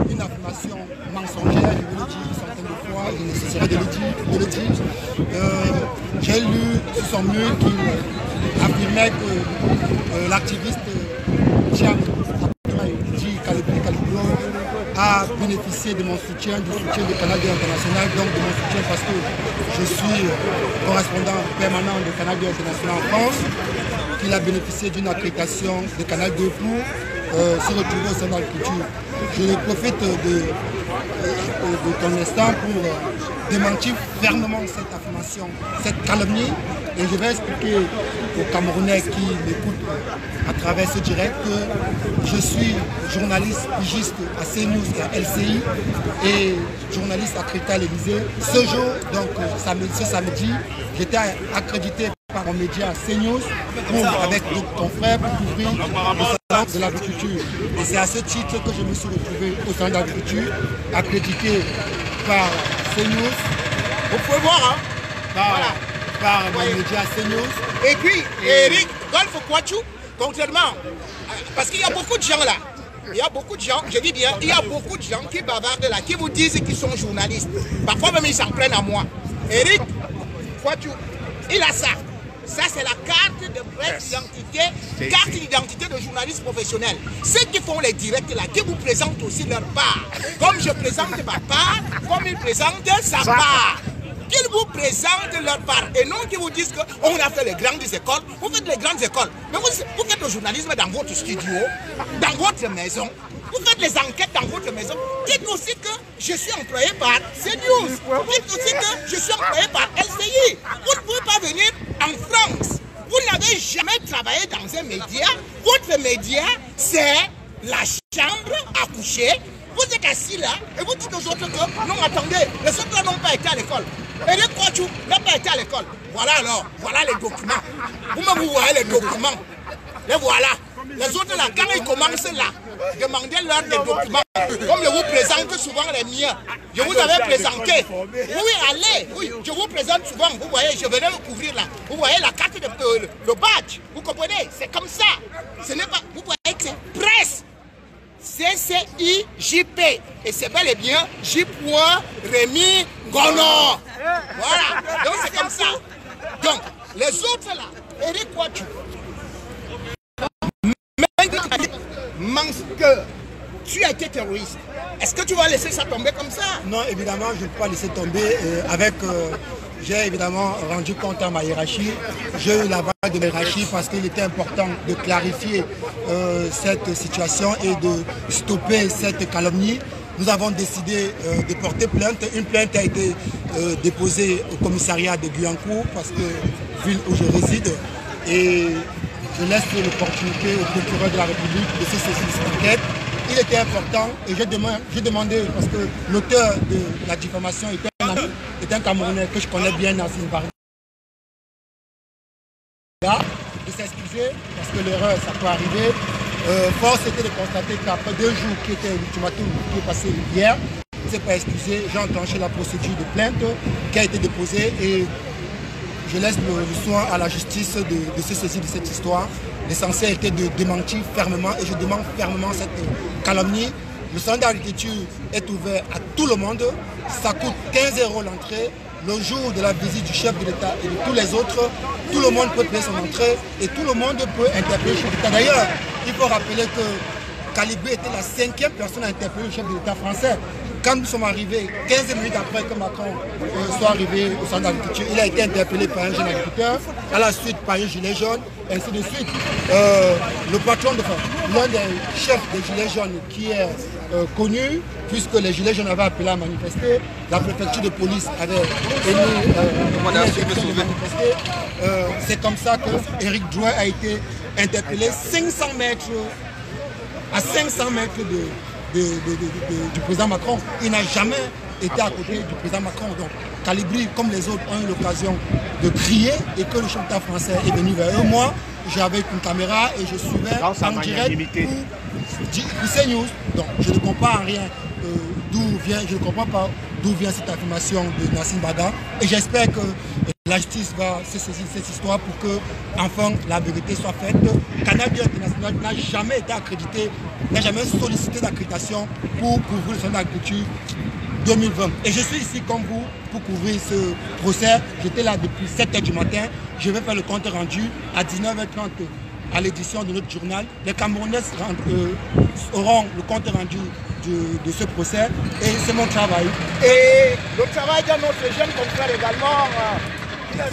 une affirmation mensongère, je vous le dis une centaine de fois, je nécessiterai de le dire. J'ai lu sur son mur qu'il affirmait que l'activiste Thiam Calibro a bénéficié de mon soutien, du soutien du Canada International, donc de mon soutien parce que je suis correspondant permanent du Canada International en France, qu'il a bénéficié d'une accréditation de Canal 2 pour se retrouver au sein de l'agriculture. Je profite de ton instant pour démentir fermement cette affirmation, cette calomnie, et je vais expliquer aux Camerounais qui m'écoutent à travers ce direct que je suis journaliste pigiste à CNews et à LCI et journaliste accrédité à l'Élysée. Ce jour, donc ce samedi, j'étais accrédité par mon média CNews avec ton frère pour couvrir le salon de l'agriculture. Et c'est à ce titre que je me suis retrouvé au salon de l'agriculture, accrédité par CNews. Vous pouvez voir, hein? Par mon média CNews. Et puis, Eric Golf Kwachou, contrairement, parce qu'il y a beaucoup de gens là. Il y a beaucoup de gens, je dis bien, il y a beaucoup de gens qui bavardent là, qui vous disent qu'ils sont journalistes. Parfois même ils s'en prennent à moi. Eric Kwachou, il a ça. Ça, c'est la carte de presse d'identité, carte d'identité de journaliste professionnel. Ceux qui font les directs là, qui vous présentent aussi leur part. Comme je présente ma part, comme ils présentent sa part. Qu'ils vous présentent leur part et non qu'ils vous disent qu'on a fait les grandes écoles. Vous faites les grandes écoles, mais vous faites le journalisme dans votre studio, dans votre maison. Vous faites les enquêtes dans votre maison. Dites aussi que je suis employé par CNews. Dites aussi que je suis employé par LCI. Vous ne pouvez pas venir en France Vous n'avez jamais travaillé dans un média. Votre média, c'est la chambre à coucher. Vous êtes assis là et vous dites aux autres que non, attendez, les autres n'ont pas été à l'école. Et les Kouachou n'ont pas été à l'école. Voilà alors, voilà les documents. Vous-même, vous voyez les documents. Les voilà. Les autres là, quand ils commencent là, demandez-leur des documents. Comme je vous présente souvent les miens. Je vous avais présenté. Oui, allez, oui, je vous présente souvent. Vous voyez, je venais le couvrir là. Vous voyez la carte de le badge. Vous comprenez? C'est comme ça. Ce n'est pas. Vous voyez que c'est presse. CCIJP. Et c'est bel et bien J. Rémi Gono. Voilà. Donc c'est comme ça. Donc, les autres là, Eric Kouachou. Que tu as été terroriste. Est-ce que tu vas laisser ça tomber comme ça? Non, évidemment, je ne peux pas laisser tomber. J'ai évidemment rendu compte à ma hiérarchie. J'ai eu la vague de ma hiérarchie parce qu'il était important de clarifier cette situation et de stopper cette calomnie. Nous avons décidé de porter plainte. Une plainte a été déposée au commissariat de Guyancourt parce que ville où je réside. Et je laisse l'opportunité au procureur de la République de se saisir cette enquête. Il était important et j'ai demandé, parce que l'auteur de la diffamation est un Camerounais que je connais bien, Nassim Barga, de s'excuser parce que l'erreur, ça peut arriver. Force était de constater qu'après 2 jours qui était l'ultimatum qui est passé hier, il ne s'est pas excusé. J'ai enclenché la procédure de plainte qui a été déposée et je laisse le soin à la justice de se saisir de cette histoire. L'essentiel était de démentir fermement et je demande fermement cette calomnie. Le centre d'agriculture est ouvert à tout le monde. Ça coûte 15 € l'entrée. Le jour de la visite du chef de l'État et de tous les autres, tout le monde peut payer son entrée et tout le monde peut interpeller le chef de l'État. D'ailleurs, il faut rappeler que Kalibé était la 5e personne à interpeller le chef de l'État français. Quand nous sommes arrivés, 15 minutes après que Macron soit arrivé au centre d'agriculture, il a été interpellé par un jeune agriculteur, à la suite par un gilet jaune, ainsi de suite. Le patron, l'un des chefs des gilets jaunes qui est connu, puisque les gilets jaunes avaient appelé à manifester, la préfecture de police avait émis l'interdiction de manifester. C'est comme ça que Éric Drouin a été interpellé 500 mètres, à 500 mètres du président Macron. Il n'a jamais été à côté du président Macron. Donc, Calibri, comme les autres, ont eu l'occasion de crier et que le chef d'État français est venu vers eux. Moi, j'avais une caméra et je suivais en direct pour CNews. Donc, je ne comprends en rien je ne comprends pas d'où vient cette affirmation de Nassim Barga. Et j'espère que la justice va se saisir de cette histoire pour que, enfin, la vérité soit faite. Canal International n'a jamais été accrédité, n'a jamais sollicité d'accréditation pour couvrir le centre d'agriculture 2020. Et je suis ici comme vous pour couvrir ce procès. J'étais là depuis 7 h du matin. Je vais faire le compte rendu à 19h30 à l'édition de notre journal. Les Camerounais auront le compte rendu de ce procès et c'est mon travail. Et le travail de notre jeune confrère également. Comment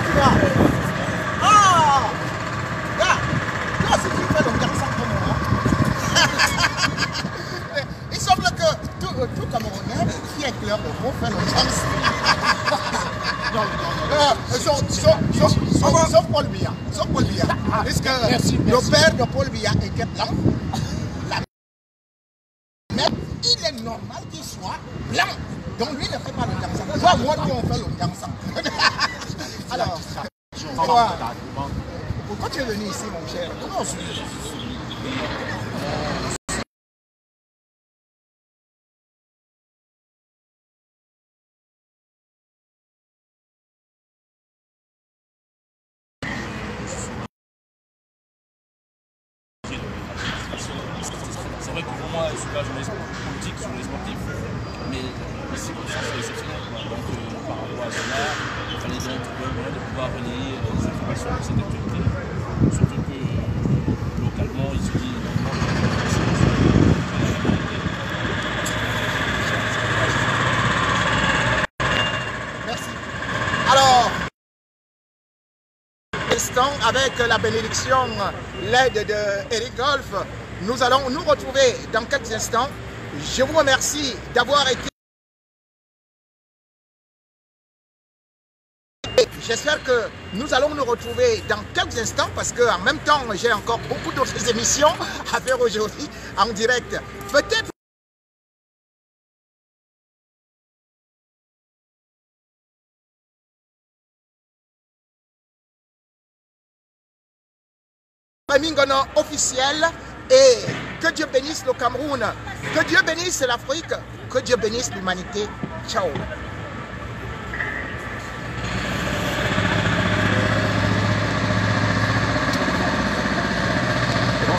tu vas? Toi aussi tu fais le garçon comme moi. Il semble que tout Camerounais qui est clair de vous fait le garçon. Sauf Paul Biya. Parce que le père de Paul Biya était blanc. Mais il est normal qu'il soit blanc. Donc lui ne fait pas le garçon. Toi, moi, on fait le garçon. Alors, toi, pourquoi tu es venu ici, mon cher? Comment on se dit? C'est vrai que pour moi, je suis pas journaliste politique sur les sportifs, mais les circonstances sont exceptionnelles. Donc, par rapport à cela, il fallait bien trouver un moyen de pouvoir relayer les informations de cette activité. Surtout que localement, il se dit Merci. Alors, avec la bénédiction, l'aide d'Eric Golf, nous allons nous retrouver dans quelques instants. Je vous remercie d'avoir été J'espère que nous allons nous retrouver dans quelques instants parce qu'en même temps, j'ai encore beaucoup d'autres émissions à faire aujourd'hui en direct. Peut-être Mingono officiel et que Dieu bénisse le Cameroun, que Dieu bénisse l'Afrique, que Dieu bénisse l'humanité. Ciao.